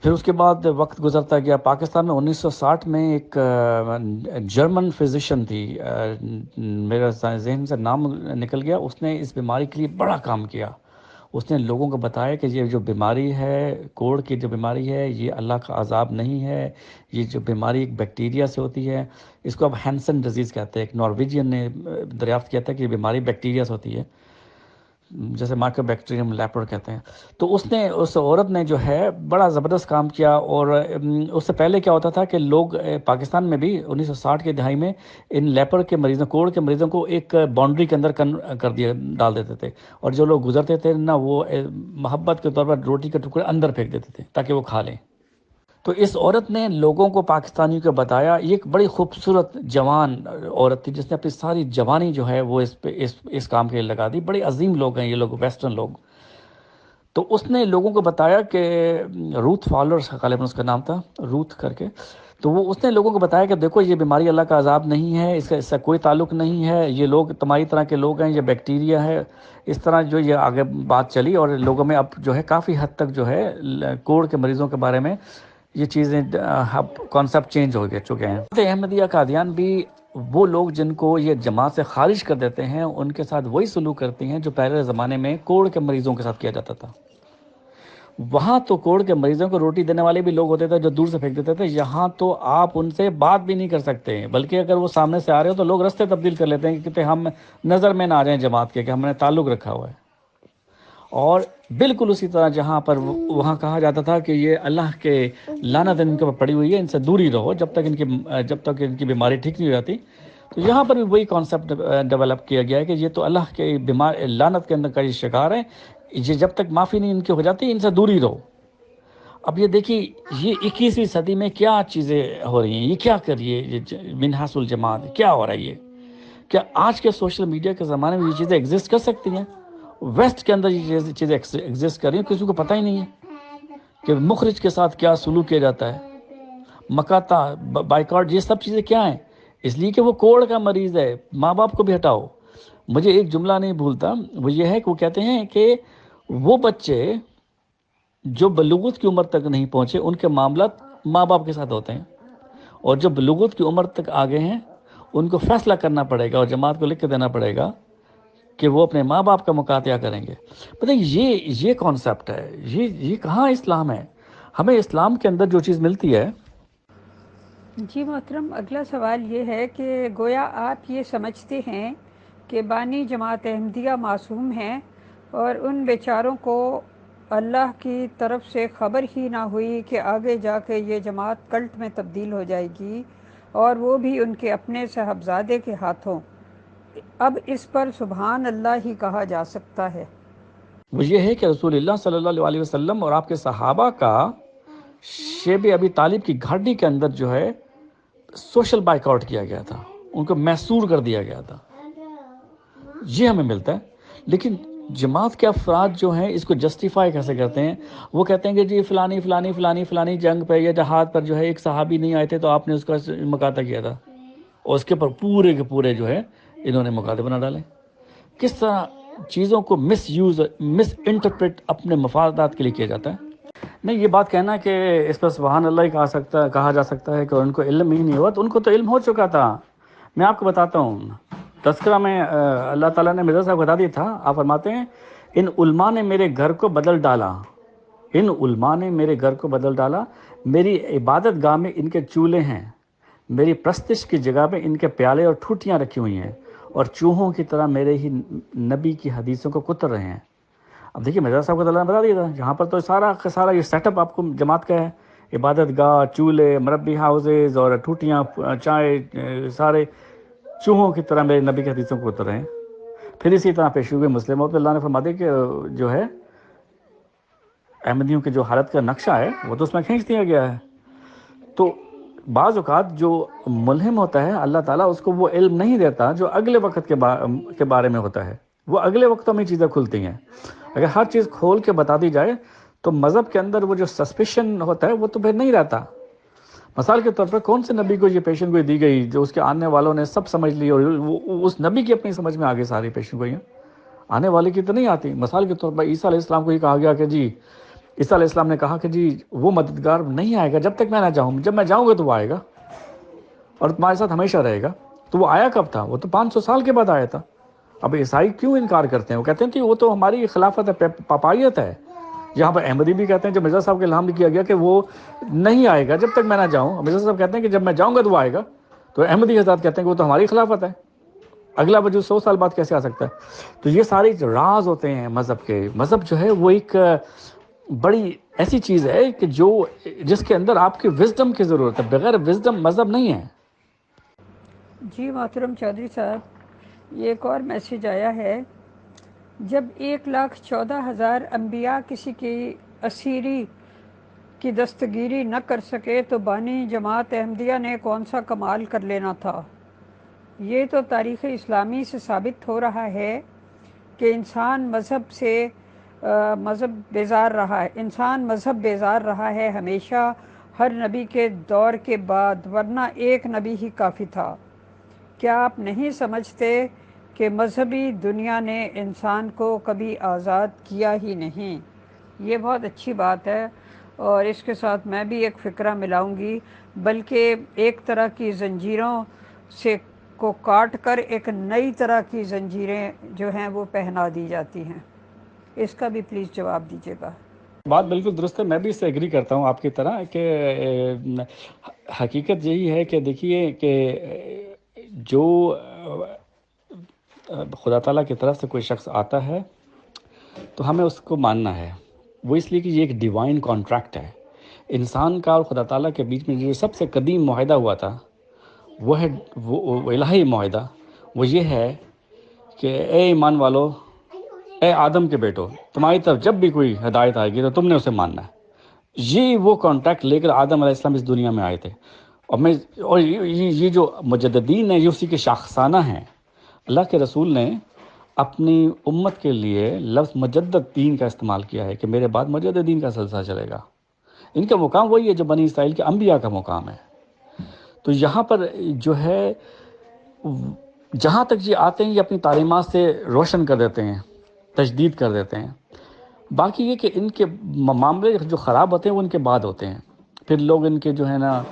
پھر اس کے بعد وقت گزرتا گیا، پاکستان میں 1960 میں ایک جرمن فزیشین تھی، میرا ذہن سے نام نکل گیا، اس نے اس بیماری کے لیے بڑا کام کیا۔ اس نے لوگوں کو بتایا کہ یہ جو بیماری ہے، کوڑ کی جو بیماری ہے، یہ اللہ کا عذاب نہیں ہے، یہ جو بیماری ایک بیکٹیریا سے ہوتی ہے، اس کو اب ہینسن ڈیزیز کہتے ہیں، ایک نارویجین نے دریافت کیا تھا کہ یہ بیماری بیکٹیریا سے ہوتی ہے، جیسے مائکرو بیکٹیریم لیپر کہتے ہیں۔ تو اس عورت نے جو ہے بڑا زبردست کام کیا، اور اس سے پہلے کیا ہوتا تھا کہ لوگ پاکستان میں بھی 1960 کے دہائی میں ان لیپر کے مریضوں، کوڑ کے مریضوں کو ایک باؤنڈری کے اندر ڈال دیتے تھے، اور جو لوگ گزرتے تھے نا وہ محبت کے طور پر روٹی کے ٹکڑے اندر پھینک دیتے تھے تاکہ وہ کھا لیں۔ تو اس عورت نے لوگوں کو، پاکستانیوں کو بتایا، یہ ایک بڑی خوبصورت جوان عورت تھی جس نے اپنی ساری جوانی جو ہے وہ اس کام کے لیے لگا دی۔ بڑے عظیم لوگ ہیں یہ لوگ، ویسٹرن لوگ۔ تو اس نے لوگوں کو بتایا کہ روتھ فالرز غالباً اس کا نام تھا، روتھ کر کے، تو اس نے لوگوں کو بتایا کہ دیکھو یہ بیماری اللہ کا عذاب نہیں ہے، اس سے کوئی تعلق نہیں ہے، یہ لوگ تمہاری طرح کے لوگ ہیں، یہ بیکٹیریا ہے۔ اس طرح جو یہ آگے بات چلی، اور لوگوں میں اب جو ہے کافی حد تک جو ہے کوڑ کے مریضوں کے بارے میں یہ چیزیں کانسیپٹ چینج ہو چکے ہیں۔ احمدیہ قادیان بھی وہ لوگ جن کو یہ جماعت سے خارج کر دیتے ہیں ان کے ساتھ وہی سلوک کرتی ہیں جو پہلے زمانے میں کوڑ کے مریضوں کے ساتھ کیا جاتا تھا۔ وہاں تو کوڑ کے مریضوں کو روٹی دینے والے بھی لوگ ہوتے تھے جو دور سے پھینک دیتے تھے، یہاں تو آپ ان سے بات بھی نہیں کر سکتے، بلکہ اگر وہ سامنے سے آ رہے ہو تو لوگ رستے تبدیل کر لیتے ہیں کہ ہم نظر میں نہ آ جائیں جماعت کے، کہ ہم نے تعلق رکھا ہوا ہے۔ اور بالکل اسی طرح جہاں پر وہاں کہا جاتا تھا کہ یہ اللہ کے لعنت ان کے اوپر پڑی ہوئی ہے، ان سے دوری رہو جب تک ان کی بیماری ٹھیک نہیں ہو جاتی، تو یہاں پر بھی وہی کانسیپٹ ڈیولپ کیا گیا ہے کہ یہ تو اللہ کے لعنت کے اندر کا یہ شکار ہے، یہ جب تک معافی نہیں ان کی ہو جاتی ان سے دوری رہو۔ اب یہ دیکھیے یہ 21ویں صدی میں کیا چیزیں ہو رہی ہیں، یہ کیا کر رہی ہے یہ منہاج الجماعت، کیا ہو رہا ہے یہ؟ کیا آج کے سوشل میڈیا کے زمانے میں یہ چیزیں ایگزسٹ کر سکتی ہیں؟ ویسٹ کے اندر یہ چیزیں ایگزسٹ کر رہی ہیں، کسی کو پتہ ہی نہیں ہے کہ مخرج کے ساتھ کیا سلوک کیا جاتا ہے، مکاتا، بائیکاٹ، یہ سب چیزیں کیا ہیں؟ اس لیے کہ وہ کوڑ کا مریض ہے۔ ماں باپ کو بھی ہٹاؤ۔ مجھے ایک جملہ نہیں بھولتا، وہ یہ ہے کہ وہ کہتے ہیں کہ وہ بچے جو بلوغت کی عمر تک نہیں پہنچے ان کے معاملات ماں باپ کے ساتھ ہوتے ہیں، اور جو بلوغت کی عمر تک آ گئے ہیں ان کو فیصلہ کرنا پڑے گا اور جماعت کو لکھ کے دینا پڑے گا کہ وہ اپنے ماں باپ کا مقاطعہ کریں گے. پتہ یہ کانسیپٹ ہے، یہ کہاں اسلام ہے؟ ہمیں اسلام کے اندر جو چیز ملتی ہے. جی محترم، اگلا سوال یہ ہے کہ گویا آپ یہ سمجھتے ہیں کہ بانی جماعت احمدیہ معصوم ہیں اور ان بیچاروں کو اللہ کی طرف سے خبر ہی نہ ہوئی کہ آگے جا کے یہ جماعت کلٹ میں تبدیل ہو جائے گی، اور وہ بھی ان کے اپنے صاحبزادے کے ہاتھوں. اب اس پر سبحان اللہ ہی کہا جا سکتا ہے. وہ یہ ہے کہ رسول اللہ صلی اللہ علیہ وسلم اور آپ کے صحابہ کا شیب ابی طالب کی گھاٹی کے اندر جو ہے سوشل بائک آؤٹ کیا گیا تھا، ان کو محصور کر دیا گیا تھا. یہ ہمیں ملتا ہے. لیکن جماعت کے افراد جو ہیں اس کو جسٹیفائی کیسے کرتے ہیں؟ وہ کہتے ہیں کہ جی فلانی فلانی فلانی فلانی جنگ پہ یا جہاد پر جو ہے ایک صحابی نہیں آئے تھے تو آپ نے اس کا مقاطع کیا تھا، اور اس کے پر پورے کے پورے جو ہے انہوں نے مقاطع بنا ڈالے. کس طرح چیزوں کو مس انٹرپریٹ اپنے مفادات کے لیے کیا جاتا ہے. نہیں، یہ بات کہنا کہ اس پر سبحان اللہ ہی کہا جا سکتا ہے کہ ان کو علم ہی نہیں ہوا، تو ان کو تو علم ہو چکا تھا. میں آپ کو بتاتا ہوں، تذکرہ میں اللہ تعالیٰ نے مرزا صاحب کو بتا دیا تھا. آپ فرماتے ہیں ان علماء نے میرے گھر کو بدل ڈالا، ان علماء نے میرے گھر کو بدل ڈالا، میری عبادت گاہ میں ان کے چولہے ہیں، میری پرستش کی جگہ پہ ان کے پیالے اور ٹھوٹیاں رکھی ہوئی ہیں، اور چوہوں کی طرح میرے ہی نبی کی حدیثوں کو کتر رہے ہیں. اب دیکھیے مرزا صاحب کو اللہ نے بتا دیا تھا، یہاں پر تو سارا یہ سیٹ اپ آپ کو جماعت کا ہے. عبادت گاہ، چولہے، مربی ہاؤسز اور ٹھوٹیاں، چائے، سارے چوہوں کی طرح میرے نبی کی حدیثوں کو اتر رہے ہیں. پھر اسی طرح پیش ہوئے مسلموں پہ اللہ نے فرما دیا کہ جو ہے احمدیوں کی جو حالت کا نقشہ ہے وہ تو اس میں کھینچ دیا گیا ہے. تو بعض اوقات جو ملہم ہوتا ہے اللہ تعالیٰ اس کو وہ علم نہیں دیتا جو اگلے وقت کے بارے میں ہوتا ہے. وہ اگلے وقتوں میں چیزیں کھلتی ہیں. اگر ہر چیز کھول کے بتا دی جائے تو مذہب کے اندر وہ جو سسپیشن ہوتا ہے وہ تو پھر نہیں رہتا. مثال کے طور پر کون سے نبی کو یہ پیشن گوئی دی گئی جو اس کے آنے والوں نے سب سمجھ لی اور اس نبی کی اپنی سمجھ میں آگے ساری پیشن گوئیاں، آنے والے کی تو نہیں آتی. مثال کے طور پر عیسیٰ علیہ السلام کو یہ کہا گیا کہ جی عیسیٰ علیہ السلام نے کہا کہ جی وہ مددگار نہیں آئے گا جب تک میں نہ جاؤں، جب میں جاؤں گا تو وہ آئے گا اور تمہارے ساتھ ہمیشہ رہے گا. تو وہ آیا کب تھا؟ وہ تو 500 سال کے بعد آیا تھا. اب عیسائی کیوں انکار کرتے ہیں؟ وہ کہتے ہیں کہ وہ تو ہماری خلافت ہے، پاپائیت ہے. یہاں پر احمدی بھی کہتے ہیں جب مرزا صاحب کے الہام کیا گیا کہ وہ نہیں آئے گا جب تک میں نہ جاؤں. مرزا صاحب کہتے ہیں کہ جب میں جاؤں گا تو وہ آئے گا. تو احمدی حضرات کہتے ہیں کہ وہ تو ہماری خلافت ہے، اگلا وجود 100 سال بعد کیسے آ سکتا ہے؟ تو یہ سارے راز ہوتے ہیں مذہب کے. مذہب جو ہے وہ ایک بڑی ایسی چیز ہے کہ جس کے اندر آپ کی وزڈم کی ضرورت ہے. بغیر وزڈم مذہب نہیں ہے. جی محترم چودھری صاحب، یہ ایک اور میسیج آیا ہے. جب 1,14,000 انبیاء کسی کی اسیری کی دستگیری نہ کر سکے تو بانی جماعت احمدیہ نے کون سا کمال کر لینا تھا؟ یہ تو تاریخ اسلامی سے ثابت ہو رہا ہے کہ انسان مذہب بیزار رہا ہے ہمیشہ، ہر نبی کے دور کے بعد، ورنہ ایک نبی ہی کافی تھا. کیا آپ نہیں سمجھتے کہ مذہبی دنیا نے انسان کو کبھی آزاد کیا ہی نہیں؟ یہ بہت اچھی بات ہے، اور اس کے ساتھ میں بھی ایک فقرہ ملاؤں گی، بلکہ ایک طرح کی زنجیروں سے کو کاٹ کر ایک نئی طرح کی زنجیریں جو ہیں وہ پہنا دی جاتی ہیں. اس کا بھی پلیز جواب دیجیے گا. بات بالکل درست ہے، میں بھی اس سے ایگری کرتا ہوں آپ کی طرح کہ حقیقت یہی ہے کہ دیکھیے کہ جو خدا تعالیٰ کی طرف سے کوئی شخص آتا ہے تو ہمیں اس کو ماننا ہے. وہ اس لیے کہ یہ ایک ڈیوائن کانٹریکٹ ہے. انسان کا اور خدا تعالیٰ کے بیچ میں جو سب سے قدیم معاہدہ ہوا تھا وہ ہے وہ الہی معاہدہ. وہ یہ ہے کہ اے ایمان والو، اے آدم کے بیٹو، تمہاری طرف جب بھی کوئی ہدایت آئے گی تو تم نے اسے ماننا ہے. یہ وہ کانٹریکٹ لے کر آدم علیہ السلام اس دنیا میں آئے تھے. اور یہ جو مجددین ہیں یہ اسی کے شاخسانہ ہیں. اللہ کے رسول نے اپنی امت کے لیے لفظ مجدد دین کا استعمال کیا ہے کہ میرے بعد مجددین کا سلسلہ چلے گا. ان کا مقام وہی ہے جو بنی اسرائیل کے انبیاء کا مقام ہے. تو یہاں پر جو ہے جہاں تک یہ آتے ہیں یہ اپنی تعلیمات سے روشن کر دیتے ہیں، تجدید کر دیتے ہیں. باقی یہ کہ ان کے معاملے جو خراب ہوتے ہیں وہ ان کے بعد ہوتے ہیں. پھر لوگ ان کے جو ہے نا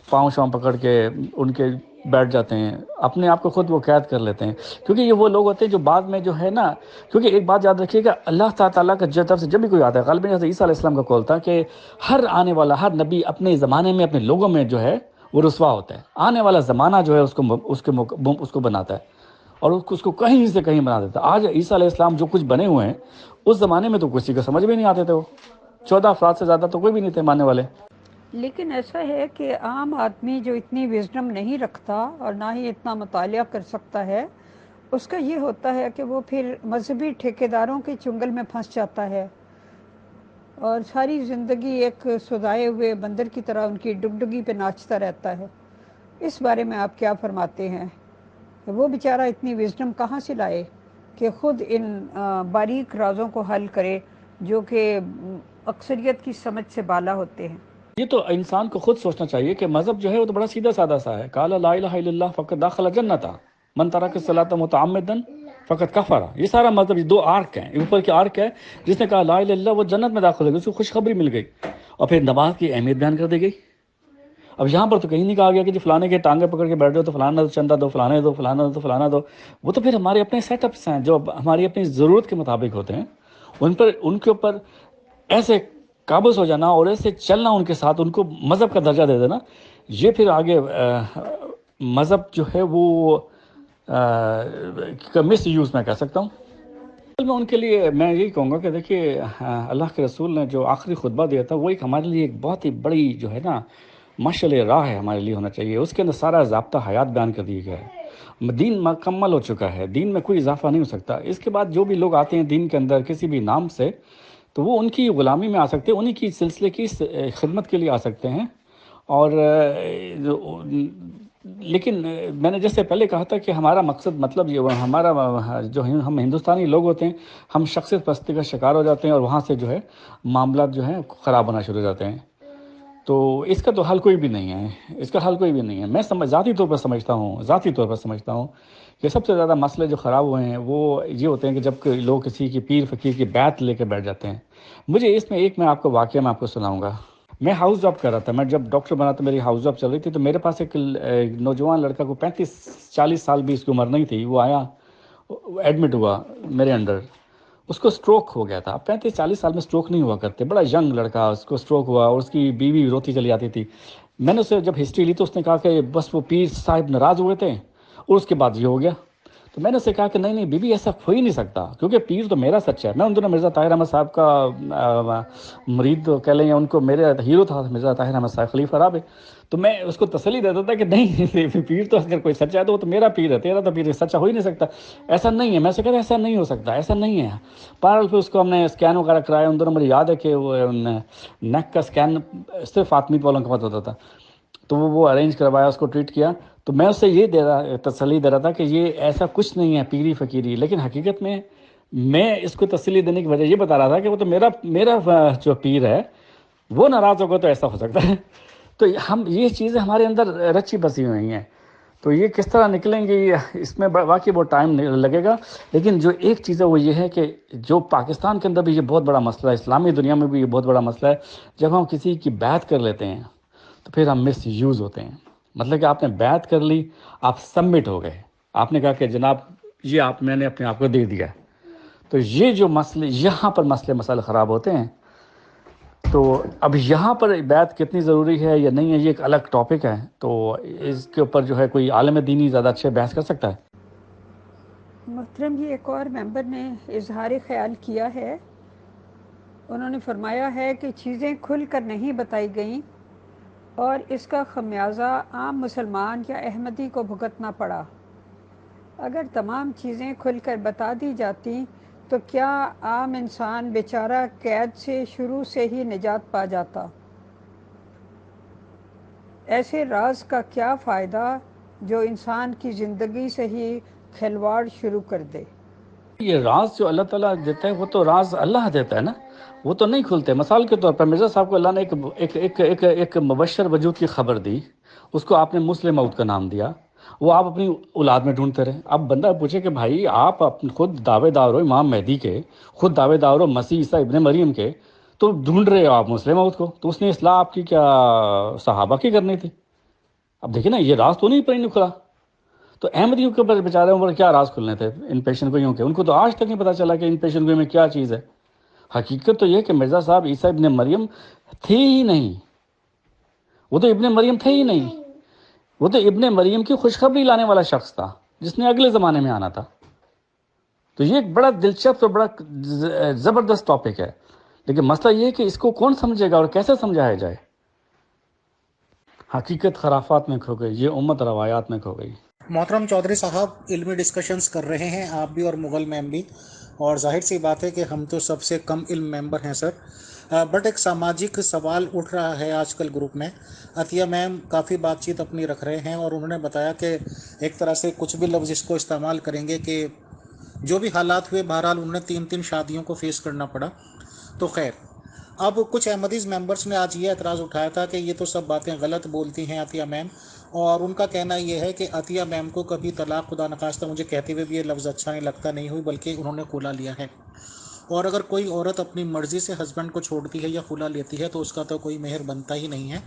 پاؤں شاؤں پکڑ کے ان کے بیٹھ جاتے ہیں، اپنے آپ کو خود وہ قید کر لیتے ہیں، کیونکہ یہ وہ لوگ ہوتے ہیں جو بعد میں جو ہے نا، کیونکہ ایک بات یاد رکھیے گا، اللہ تعالیٰ کا طرف سے جب بھی کوئی آتا ہے، غالباً حضرت عیسیٰ علیہ السلام کا قول تھا کہ ہر آنے والا ہر نبی اپنے زمانے میں اپنے لوگوں میں جو ہے وہ رسوا ہوتا ہے، آنے والا زمانہ جو ہے اس کو بناتا ہے اور اس کو کہیں سے کہیں بنا دیتا ہے۔ آج عیسیٰ علیہ السلام جو کچھ بنے ہوئے ہیں، اس زمانے میں تو کسی کو سمجھ بھی نہیں آتے تھے، وہ 14 افراد سے زیادہ تو کوئی بھی نہیں تھے ماننے والے۔ لیکن ایسا ہے کہ عام آدمی جو اتنی وزڈم نہیں رکھتا اور نہ ہی اتنا مطالعہ کر سکتا ہے، اس کا یہ ہوتا ہے کہ وہ پھر مذہبی ٹھیکیداروں کے چنگل میں پھنس جاتا ہے اور ساری زندگی ایک سودائے ہوئے بندر کی طرح ان کی ڈگڈگی پہ ناچتا رہتا ہے۔ اس بارے میں آپ کیا فرماتے ہیں؟ وہ بیچارہ اتنی وزڈم کہاں سے لائے کہ خود ان باریک رازوں کو حل کرے جو کہ اکثریت کی سمجھ سے بالا ہوتے ہیں؟ یہ تو انسان کو خود سوچنا چاہیے کہ مذہب جو ہے وہ تو بڑا سیدھا سادہ سا ہے، قال لا الہ الا اللہ فقد دخل جنتا من ترک الصلاۃ متعمدا فقد کفر۔ یہ سارا مذہب، یہ 2 آرک ہیں، اوپر کے آرک ہے جس نے کہا لا الہ الا اللہ وہ جنت میں داخل ہو گئی، اس کو خوشخبری مل گئی، اور پھر نماز کی اہمیت بیان کر دی گئی۔ اب یہاں پر تو کہیں نہیں کہا گیا کہ جی فلانے کے ٹانگیں پکڑ کے بیٹھ جاؤ تو فلانا دو، چندہ دو، فلانے دو، فلانا دو، فلانا دو۔ وہ تو پھر ہمارے اپنے سیٹ اپس ہیں جو ہماری اپنی ضرورت کے مطابق ہوتے ہیں، ان کے اوپر ایسے قابض ہو جانا اور ایسے چلنا ان کے ساتھ، ان کو مذہب کا درجہ دے دینا، یہ پھر آگے مذہب جو ہے وہ مس یوز میں کہہ سکتا ہوں۔ میں ان کے لیے میں یہی کہوں گا کہ دیکھیے اللہ کے رسول نے جو آخری خطبہ دیا تھا وہ ایک ہمارے لیے ایک بہت ہی بڑی جو ہے نا مشعل راہ ہے ہمارے لیے ہونا چاہیے، اس کے اندر سارا ضابطہ حیات بیان کر دیا گیا ہے، دین مکمل ہو چکا ہے، دین میں کوئی اضافہ نہیں ہو سکتا۔ اس کے بعد جو بھی لوگ آتے ہیں دین کے اندر کسی بھی نام سے، تو وہ ان کی غلامی میں آ سکتے ہیں، انہی کی سلسلے کی خدمت کے لیے آ سکتے ہیں، اور لیکن میں نے جیسے پہلے کہا تھا کہ ہمارا مقصد مطلب یہ ہمارا جو ہم ہندوستانی لوگ ہوتے ہیں، ہم شخصیت پرستی کا شکار ہو جاتے ہیں اور وہاں سے جو ہے معاملات جو ہیں خراب ہونا شروع ہو جاتے ہیں۔ تو اس کا تو حل کوئی بھی نہیں ہے، اس کا حل کوئی بھی نہیں ہے۔ میں ذاتی طور پر سمجھتا ہوں کہ سب سے زیادہ مسئلے جو خراب ہوئے ہیں وہ یہ ہوتے ہیں کہ جب لوگ کسی کی پیر فقیر کی بیعت لے کے بیٹھ جاتے ہیں۔ مجھے اس میں میں آپ کو واقعہ میں آپ کو سناؤں گا۔ میں ہاؤس جاب کر رہا تھا، میں جب ڈاکٹر بنا تو میری ہاؤس جاب چل رہی تھی، تو میرے پاس ایک نوجوان لڑکا کو 35-40 سال بھی اس کی عمر نہیں تھی، وہ آیا ایڈمٹ ہوا میرے انڈر، اس کو سٹروک ہو گیا تھا۔ 35-40 سال میں سٹروک نہیں ہوا کرتے، بڑا ینگ لڑکا، اس کو سٹروک ہوا اور اس کی بیوی روتی چلی آتی تھی۔ میں نے اسے جب ہسٹری لی تو اس نے کہا کہ بس وہ پیر صاحب ناراض ہوئے تھے اور اس کے بعد یہ ہو گیا۔ تو میں نے اسے کہا کہ نہیں بیبی ایسا ہو ہی نہیں سکتا، کیونکہ پیر تو میرا سچا ہے۔ میں ان دنوں مرزا طاہر احمد صاحب کا مرید کہہ لیں، یا ان کو میرے ہیرو تھا مرزا طاہر احمد صاحب خلیفہ رابع۔ تو میں اس کو تسلی دیتا تھا کہ نہیں پیر تو اگر کوئی سچا ہے تو وہ تو میرا پیر ہے، تیرا تو پیر سچا ہو ہی نہیں سکتا، ایسا نہیں ہے۔ میں اسے کہتا ایسا نہیں ہو سکتا، ایسا نہیں ہے۔ بہرحال پھر اس کو ہم نے اسکین وغیرہ کرایا، ان دنوں مجھے یاد ہے کہ وہ نیک کا اسکین صرف آتمیت والوں کے پاس ہوتا تھا، تو وہ ارینج کروایا، اس کو ٹریٹ کیا۔ تو میں اسے یہ تسلی دے رہا تھا کہ یہ ایسا کچھ نہیں ہے پیری فقیری، لیکن حقیقت میں اس کو تسلی دینے کی وجہ یہ بتا رہا تھا کہ وہ تو میرا جو پیر ہے وہ ناراض ہوگا تو ایسا ہو سکتا ہے۔ تو یہ چیزیں ہمارے اندر رچی بسی ہوئی ہیں، تو یہ کس طرح نکلیں گی اس میں واقعی بہت ٹائم لگے گا۔ لیکن جو ایک چیز ہے وہ یہ ہے کہ جو پاکستان کے اندر بھی یہ بہت بڑا مسئلہ ہے، اسلامی دنیا میں بھی یہ بہت بڑا مسئلہ ہے، جب ہم کسی کی بیعت کر لیتے ہیں تو پھر ہم مس یوز ہوتے ہیں۔ مطلب کہ آپ نے بیعت کر لی، آپ سبمٹ ہو گئے، آپ نے کہا کہ جناب یہ میں نے اپنے آپ کو دے دیا، تو یہ جو مسئلے یہاں پر مسئلے خراب ہوتے ہیں۔ تو اب یہاں پر بیعت کتنی ضروری ہے یا نہیں ہے یہ ایک الگ ٹاپک ہے، تو اس کے اوپر جو ہے کوئی عالم دینی زیادہ اچھے بحث کر سکتا ہے۔ محترم جی، ایک اور ممبر نے اظہار خیال کیا ہے، انہوں نے فرمایا ہے کہ چیزیں کھل کر نہیں بتائی گئیں اور اس کا خمیازہ عام مسلمان یا احمدی کو بھگتنا پڑا۔ اگر تمام چیزیں کھل کر بتا دی جاتی تو کیا عام انسان بیچارہ قید سے شروع سے ہی نجات پا جاتا؟ ایسے راز کا کیا فائدہ جو انسان کی زندگی سے ہی کھلواڑ شروع کر دے؟ یہ راز جو اللہ تعالیٰ دیتا ہے وہ تو راز اللہ دیتا ہے نا، وہ تو نہیں کھلتے۔ مثال کے طور پر مرزا صاحب کو اللہ نے ایک مبشر وجود کی خبر دی، اس کو آپ نے مسلم موت کا نام دیا، وہ آپ اپنی اولاد میں ڈھونڈتے رہے۔ اب بندہ پوچھے کہ بھائی آپ خود دعوے دار ہو امام مہدی کے، خود دعوے دار ہو مسیح عیسیٰ ابن مریم کے، تو ڈھونڈ رہے ہو آپ مسلم موت کو، تو اس نے اصلاح آپ کی کیا صحابہ کی کرنی تھی؟ اب دیکھیں نا یہ راز تو نہیں پر نہیں کھلا. تو احمدیوں کے اوپر بیچارے اوپر کیا راز کھلنے تھے ان پیشن گوئیوں کے؟ ان کو تو آج تک نہیں پتہ چلا کہ ان پیشن گوئی میں کیا چیز ہے. حقیقت تو یہ کہ مرزا صاحب عیسیٰ ابن مریم تھے ہی نہیں. وہ تو ابن مریم تھے ہی نہیں. وہ تو ابن مریم کی خوشخبری لانے والا شخص تھا جس نے اگلے زمانے میں آنا تھا. تو یہ ایک بڑا دلچسپ اور بڑا زبردست ٹاپک ہے. لیکن مسئلہ یہ ہے کہ اس کو کون سمجھے گا اور کیسے سمجھایا جائے. حقیقت خرافات میں کھو گئی, یہ امت روایات میں کھو گئی. محترم چودھری صاحب علمی ڈسکشنز کر رہے ہیں آپ بھی اور مغل میم بھی, اور ظاہر سی بات ہے کہ ہم تو سب سے کم علم ممبر ہیں سر. بٹ ایک سماجک سوال اٹھ رہا ہے آج کل گروپ میں. عطیہ میم کافی بات چیت اپنی رکھ رہے ہیں اور انہوں نے بتایا کہ ایک طرح سے کچھ بھی لفظ اس کو استعمال کریں گے کہ جو بھی حالات ہوئے بہرحال انہیں 3 شادیوں کو فیس کرنا پڑا. تو خیر, اب کچھ احمدیز ممبرس نے آج یہ اعتراض اٹھایا تھا کہ یہ تو سب باتیں غلط بولتی ہیں عطیہ میم, اور ان کا کہنا یہ ہے کہ عطیہ میم کو کبھی طلاق خدا نخواستہ, مجھے کہتے ہوئے بھی یہ لفظ اچھا نہیں لگتا, نہیں ہوئی بلکہ انہوں نے خلا لیا ہے. اور اگر کوئی عورت اپنی مرضی سے ہسبینڈ کو چھوڑتی ہے یا خلا لیتی ہے تو اس کا تو کوئی مہر بنتا ہی نہیں ہے.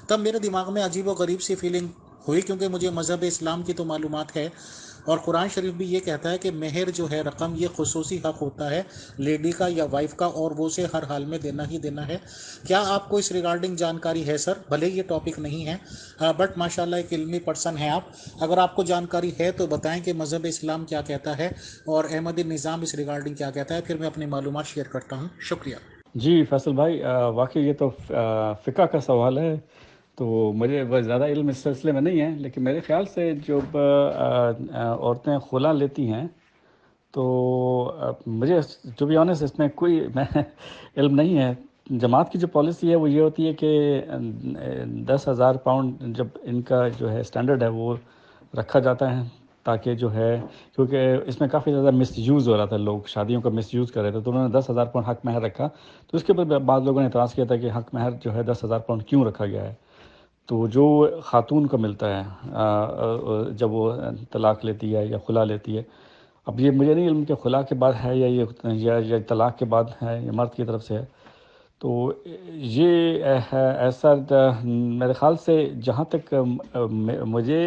تب میرے دماغ میں عجیب و غریب سی فیلنگ ہوئی, کیونکہ مجھے مذہب اسلام کی تو معلومات ہے اور قرآن شریف بھی یہ کہتا ہے کہ مہر جو ہے رقم یہ خصوصی حق ہوتا ہے لیڈی کا یا وائف کا, اور وہ اسے ہر حال میں دینا ہی دینا ہے. کیا آپ کو اس ریگارڈنگ جانکاری ہے سر؟ بھلے یہ ٹاپک نہیں ہے بٹ ماشاءاللہ ایک علمی پرسن ہیں آپ. اگر آپ کو جانکاری ہے تو بتائیں کہ مذہب اسلام کیا کہتا ہے اور احمدی نظام اس ریگارڈنگ کیا کہتا ہے, پھر میں اپنی معلومات شیئر کرتا ہوں. شکریہ. جی فیصل بھائی, واقعی یہ تو فقہ کا سوال ہے, تو مجھے بہت زیادہ علم اس سلسلے میں نہیں ہے. لیکن میرے خیال سے جو عورتیں خلا لیتی ہیں تو مجھے ٹو بی آنیسٹ اس میں کوئی علم نہیں ہے. جماعت کی جو پالیسی ہے وہ یہ ہوتی ہے کہ 10,000 پاؤنڈ جب ان کا جو ہے اسٹینڈرڈ ہے وہ رکھا جاتا ہے, تاکہ جو ہے کیونکہ اس میں کافی زیادہ مس یوز ہو رہا تھا, لوگ شادیوں کا مس یوز کر رہے تھے, تو انہوں نے 10,000 پاؤنڈ حق مہر رکھا. تو اس کے اوپر بعض لوگوں نے اعتراض کیا تھا کہ حق مہر جو ہے 10,000 پاؤنڈ کیوں رکھا گیا ہے. تو جو خاتون کو ملتا ہے جب وہ طلاق لیتی ہے یا خلا لیتی ہے, اب یہ مجھے نہیں علم کہ خلا کے بعد ہے یا طلاق کے بعد ہے یا مرد کی طرف سے ہے. تو یہ ایسا میرے خیال سے جہاں تک مجھے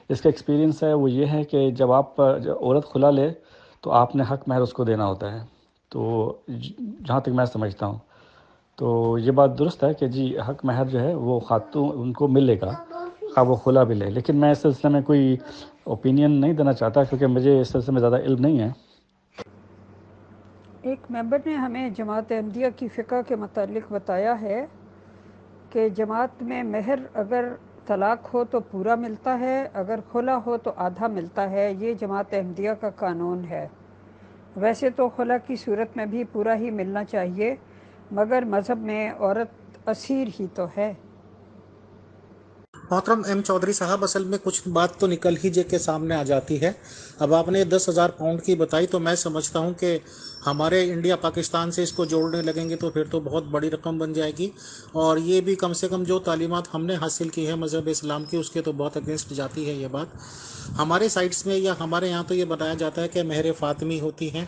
اس کا ایکسپیرینس ہے وہ یہ ہے کہ جب عورت خلا لے تو آپ نے حق مہر اس کو دینا ہوتا ہے. تو جہاں تک میں سمجھتا ہوں تو یہ بات درست ہے کہ جی حق مہر جو ہے وہ خاتون ان کو ملے گا خواہ وہ خلا بھی لے. لیکن میں اس سلسلے میں کوئی اوپینین نہیں دینا چاہتا کیونکہ مجھے اس سلسلے میں زیادہ علم نہیں ہے. ایک ممبر نے ہمیں جماعت احمدیہ کی فقہ کے متعلق بتایا ہے کہ جماعت میں مہر اگر طلاق ہو تو پورا ملتا ہے, اگر خلا ہو تو آدھا ملتا ہے. یہ جماعت احمدیہ کا قانون ہے. ویسے تو خلا کی صورت میں بھی پورا ہی ملنا چاہیے, مگر مذہب میں عورت اسیر ہی تو ہے. محترم ایم چودھری صاحب, اصل میں کچھ بات تو نکل ہی کے سامنے آ جاتی ہے. اب آپ نے 10,000 پاؤنڈ کی بتائی تو میں سمجھتا ہوں کہ ہمارے انڈیا پاکستان سے اس کو جوڑنے لگیں گے تو پھر تو بہت بڑی رقم بن جائے گی, اور یہ بھی کم سے کم جو تعلیمات ہم نے حاصل کی ہے مذہب اسلام کی اس کے تو بہت اگینسٹ جاتی ہے یہ بات. ہمارے سائٹس میں یا ہمارے یہاں تو یہ بتایا جاتا ہے کہ مہر فاطمی ہوتی ہیں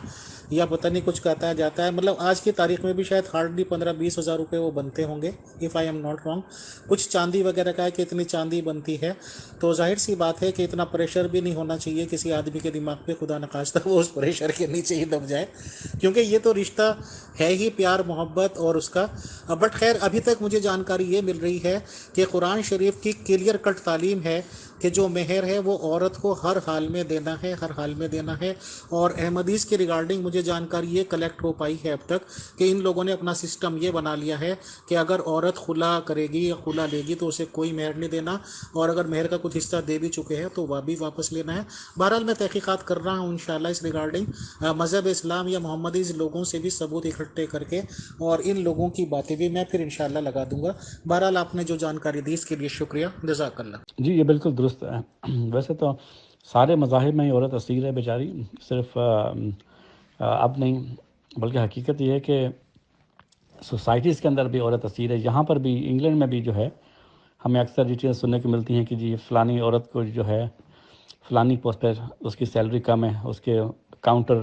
یا پتہ نہیں کچھ کہتا جاتا ہے, مطلب آج کی تاریخ میں بھی شاید ہارڈلی 15-20 ہزار روپے وہ بنتے ہوں گے if I am not wrong. کچھ چاندی وغیرہ کا ہے کہ اتنی چاندی بنتی ہے. تو ظاہر سی بات ہے کہ اتنا پریشر بھی نہیں ہونا چاہیے کسی آدمی کے دماغ پہ, خدا نخواستہ وہ اس پریشر کے نیچے ہی دب جائے, کیونکہ یہ تو رشتہ ہے ہی پیار محبت اور اس کا. بٹ خیر ابھی تک مجھے جانکاری یہ مل رہی ہے کہ قرآن شریف کی کلیئر کٹ تعلیم ہے کہ جو مہر ہے وہ عورت کو ہر حال میں دینا ہے, ہر حال میں دینا ہے. اور احمدیز کے ریگارڈنگ مجھے جانکاری یہ کلیکٹ ہو پائی ہے اب تک کہ ان لوگوں نے اپنا سسٹم یہ بنا لیا ہے کہ اگر عورت خلا کرے گی یا خلا لے گی تو اسے کوئی مہر نہیں دینا, اور اگر مہر کا کچھ حصہ دے بھی چکے ہیں تو وہ بھی واپس لینا ہے. بہرحال میں تحقیقات کر رہا ہوں انشاءاللہ اس ریگارڈنگ مذہب اسلام یا محمدیز لوگوں سے بھی ثبوت اکٹھے کر کے, اور ان لوگوں کی باتیں بھی میں پھر انشاءاللہ لگا دوں گا. بہرحال آپ نے جو جانکاری دی اس کے لیے شکریہ, جزاک اللہ. جی یہ بالکل درست ہے. ویسے تو سارے مذاہب میں ہی عورت اسیر ہے بیچاری, صرف اب نہیں بلکہ حقیقت یہ ہے کہ سوسائٹیز کے اندر بھی عورت اسیر ہے. یہاں پر بھی انگلینڈ میں بھی جو ہے ہمیں اکثر یہ چیزیں سننے کو ملتی ہیں کہ جی فلانی عورت کو جو ہے فلانی پوسٹ پر اس کی سیلری کم ہے, اس کے کاؤنٹر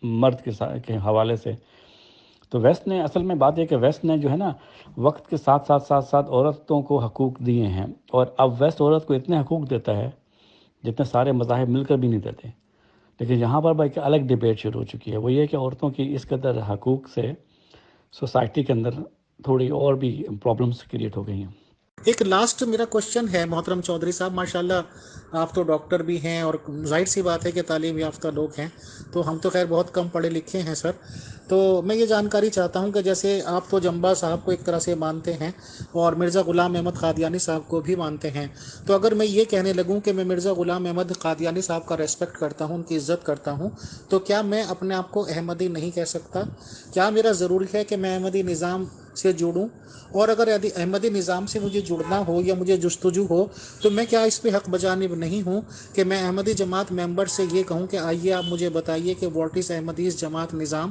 مرد کے حوالے سے. تو ویسٹ نے اصل میں بات یہ کہ ویسٹ نے جو ہے نا وقت کے ساتھ ساتھ عورتوں کو حقوق دیے ہیں، اور اب ویسٹ عورت کو اتنے حقوق دیتا ہے جتنے سارے مذاہب مل کر بھی نہیں دیتے. لیکن یہاں پر ایک الگ ڈیبیٹ شروع ہو چکی ہے، وہ یہ کہ عورتوں کی اس قدر حقوق سے سوسائٹی کے اندر تھوڑی اور بھی پرابلمس کریٹ ہو گئی ہیں. ایک لاسٹ میرا کوشچن ہے محترم چودھری صاحب، ماشاءاللہ آپ تو ڈاکٹر بھی ہیں اور ظاہر سی بات ہے کہ تعلیم یافتہ لوگ ہیں، تو ہم تو خیر بہت کم پڑھے لکھے ہیں سر. تو میں یہ جانکاری چاہتا ہوں کہ جیسے آپ تو جمبا صاحب کو ایک طرح سے مانتے ہیں اور مرزا غلام احمد قادیانی صاحب کو بھی مانتے ہیں، تو اگر میں یہ کہنے لگوں کہ میں مرزا غلام احمد قادیانی صاحب کا ریسپیکٹ کرتا ہوں، ان کی عزت کرتا ہوں، تو کیا میں اپنے آپ کو احمدی نہیں کہہ سکتا؟ کیا میرا ضروری ہے کہ میں احمدی نظام سے جڑوں؟ اور اگر احمدی نظام سے مجھے جڑنا ہو یا مجھے جستجو ہو تو میں کیا اس پہ حق بجانب نہیں ہوں کہ میں احمدی جماعت ممبر سے یہ کہوں کہ آئیے آپ مجھے بتائیے کہ واٹ از احمدیز جماعت نظام،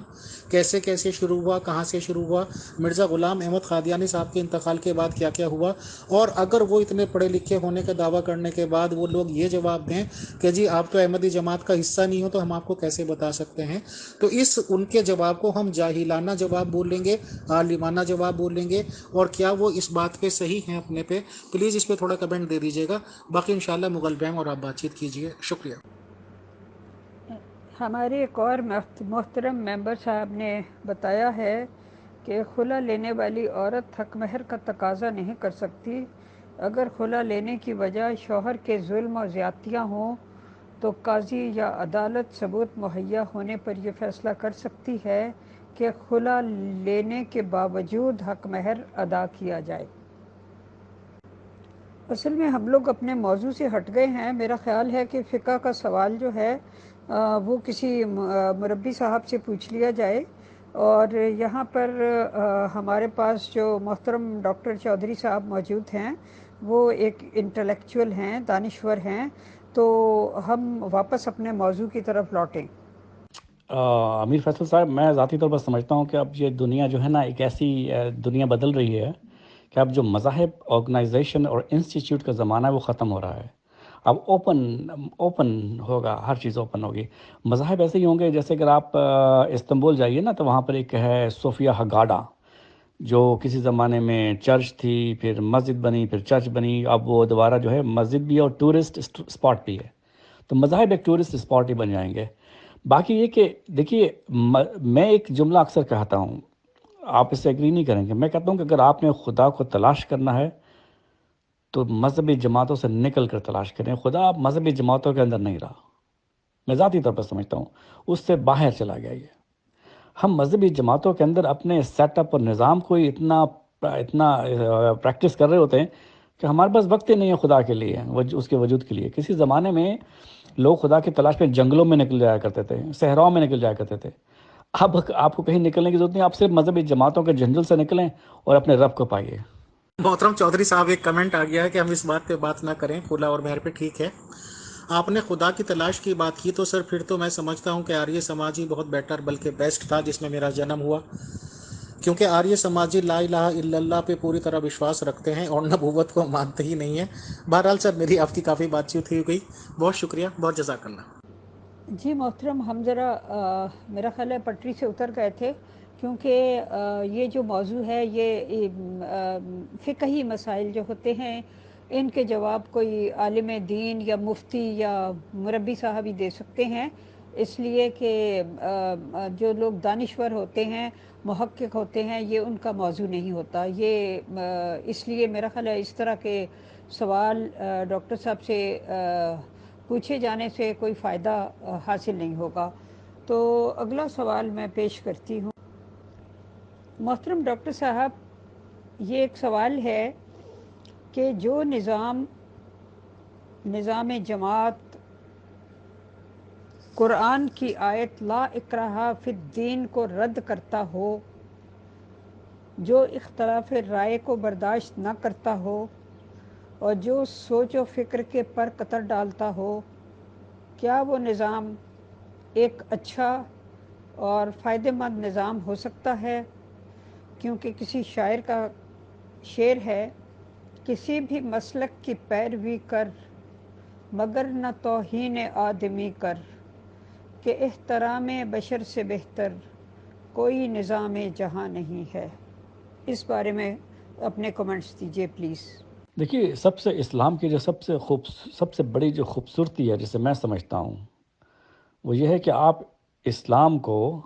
کیسے شروع ہوا، کہاں سے شروع ہوا، مرزا غلام احمد قادیانی صاحب کے انتقال کے بعد کیا کیا ہوا؟ اور اگر وہ اتنے پڑھے لکھے ہونے کا دعویٰ کرنے کے بعد وہ لوگ یہ جواب دیں کہ جی آپ تو احمدی جماعت کا حصہ نہیں ہو، تو ہم آپ کو کیسے بتا سکتے ہیں؟ تو ان کے جواب کو ہم جاہلانہ جواب بولیں گے، عالمانہ جواب بولیں گے، اور کیا وہ اس بات پہ صحیح ہیں اپنے پہ؟ پلیز اس پہ تھوڑا کمنٹ دے دیجیے گا. باقی انشاءاللہ مغل بیم اور آپ بات چیت کیجیے. شکریہ. ہمارے ایک اور محترم ممبر صاحب نے بتایا ہے کہ خلا لینے والی عورت حق مہر کا تقاضا نہیں کر سکتی. اگر خلا لینے کی وجہ شوہر کے ظلم و زیادتیاں ہوں تو قاضی یا عدالت ثبوت مہیا ہونے پر یہ فیصلہ کر سکتی ہے کہ خلا لینے کے باوجود حق مہر ادا کیا جائے. اصل میں ہم لوگ اپنے موضوع سے ہٹ گئے ہیں. میرا خیال ہے کہ فقہ کا سوال جو ہے وہ کسی مربی صاحب سے پوچھ لیا جائے، اور یہاں پر ہمارے پاس جو محترم ڈاکٹر چودھری صاحب موجود ہیں وہ ایک انٹلیکچوئل ہیں، دانشور ہیں، تو ہم واپس اپنے موضوع کی طرف لوٹیں. امیر فیصل صاحب، میں ذاتی طور پر سمجھتا ہوں کہ اب یہ دنیا جو ہے نا ایک ایسی دنیا بدل رہی ہے کہ اب جو مذاہب آرگنائزیشن اور انسٹیٹیوٹ کا زمانہ ہے وہ ختم ہو رہا ہے. اب اوپن ہوگا، ہر چیز اوپن ہوگی. مذاہب ایسے ہی ہوں گے جیسے اگر آپ استنبول جائیے نا تو وہاں پر ایک ہے صوفیہ ہگاڈا، جو کسی زمانے میں چرچ تھی، پھر مسجد بنی، پھر چرچ بنی، اب وہ دوبارہ جو ہے مسجد بھی اور ٹورسٹ اسپاٹ بھی ہے. تو مذاہب ایک ٹورسٹ اسپاٹ ہی بن جائیں گے. باقی یہ کہ دیکھیے، میں ایک جملہ اکثر کہتا ہوں، آپ اس سے ایگری نہیں کریں گے. میں کہتا ہوں کہ اگر آپ نے خدا کو تلاش کرنا ہے تو مذہبی جماعتوں سے نکل کر تلاش کریں. خدا اب مذہبی جماعتوں کے اندر نہیں رہا، میں ذاتی طور پر سمجھتا ہوں اس سے باہر چلا گیا. یہ ہم مذہبی جماعتوں کے اندر اپنے سیٹ اپ اور نظام کو ہی اتنا پریکٹس کر رہے ہوتے ہیں کہ ہمارے پاس وقت ہی نہیں ہے خدا کے لیے، اس کے وجود کے لیے. کسی زمانے میں لوگ خدا کی تلاش میں جنگلوں میں نکل جایا کرتے تھے، صحراؤں میں نکل جایا کرتے تھے. اب آپ کو کہیں نکلنے کی ضرورت نہیں، آپ صرف مذہبی جماعتوں کے جنگل سے نکلیں اور اپنے رب کو پائیے. محترم چودھری صاحب، ایک کمنٹ آ گیا ہے کہ ہم اس بات پہ بات نہ کریں خلا اور مہر پہ. ٹھیک ہے، آپ نے خدا کی تلاش کی بات کی تو سر پھر تو میں سمجھتا ہوں کہ آریہ سماجی بہت بیٹر بلکہ بیسٹ تھا، جس میں میرا جنم ہوا، کیونکہ آریہ سماجی لا الہ الا اللہ پہ پوری طرح وشواس رکھتے ہیں اور نبوت کو مانتے ہی نہیں ہیں. بہرحال سر، میری آپ کی کافی بات چیت ہوئی گئی. بہت شکریہ، بہت جزاک اللہ. جی محترم، ہم ذرا میرا خیال ہے پٹری سے اتر گئے تھے، کیونکہ یہ جو موضوع ہے یہ فقہی مسائل جو ہوتے ہیں ان کے جواب کوئی عالم دین یا مفتی یا مربی صاحب ہی دے سکتے ہیں. اس لیے کہ جو لوگ دانشور ہوتے ہیں، محقق ہوتے ہیں، یہ ان کا موضوع نہیں ہوتا. یہ اس لیے میرا خیال ہے اس طرح کے سوال ڈاکٹر صاحب سے پوچھے جانے سے کوئی فائدہ حاصل نہیں ہوگا. تو اگلا سوال میں پیش کرتی ہوں. محترم ڈاکٹر صاحب، یہ ایک سوال ہے کہ جو نظام جماعت قرآن کی آیت لا اکراہ فی الدین کو رد کرتا ہو، جو اختلاف رائے کو برداشت نہ کرتا ہو اور جو سوچ و فکر کے پر قطر ڈالتا ہو، کیا وہ نظام ایک اچھا اور فائدہ مند نظام ہو سکتا ہے؟ کیونکہ کسی شاعر کا شعر ہے، کسی بھی مسلک کی پیروی کر مگر نہ توہین آدمی کر، کہ احترام بشر سے بہتر کوئی نظام جہاں نہیں ہے. اس بارے میں اپنے کمنٹس دیجیے پلیز. دیکھیے، سب سے اسلام کی جو سب سے بڑی جو خوبصورتی ہے جسے میں سمجھتا ہوں، وہ یہ ہے کہ آپ اسلام کو،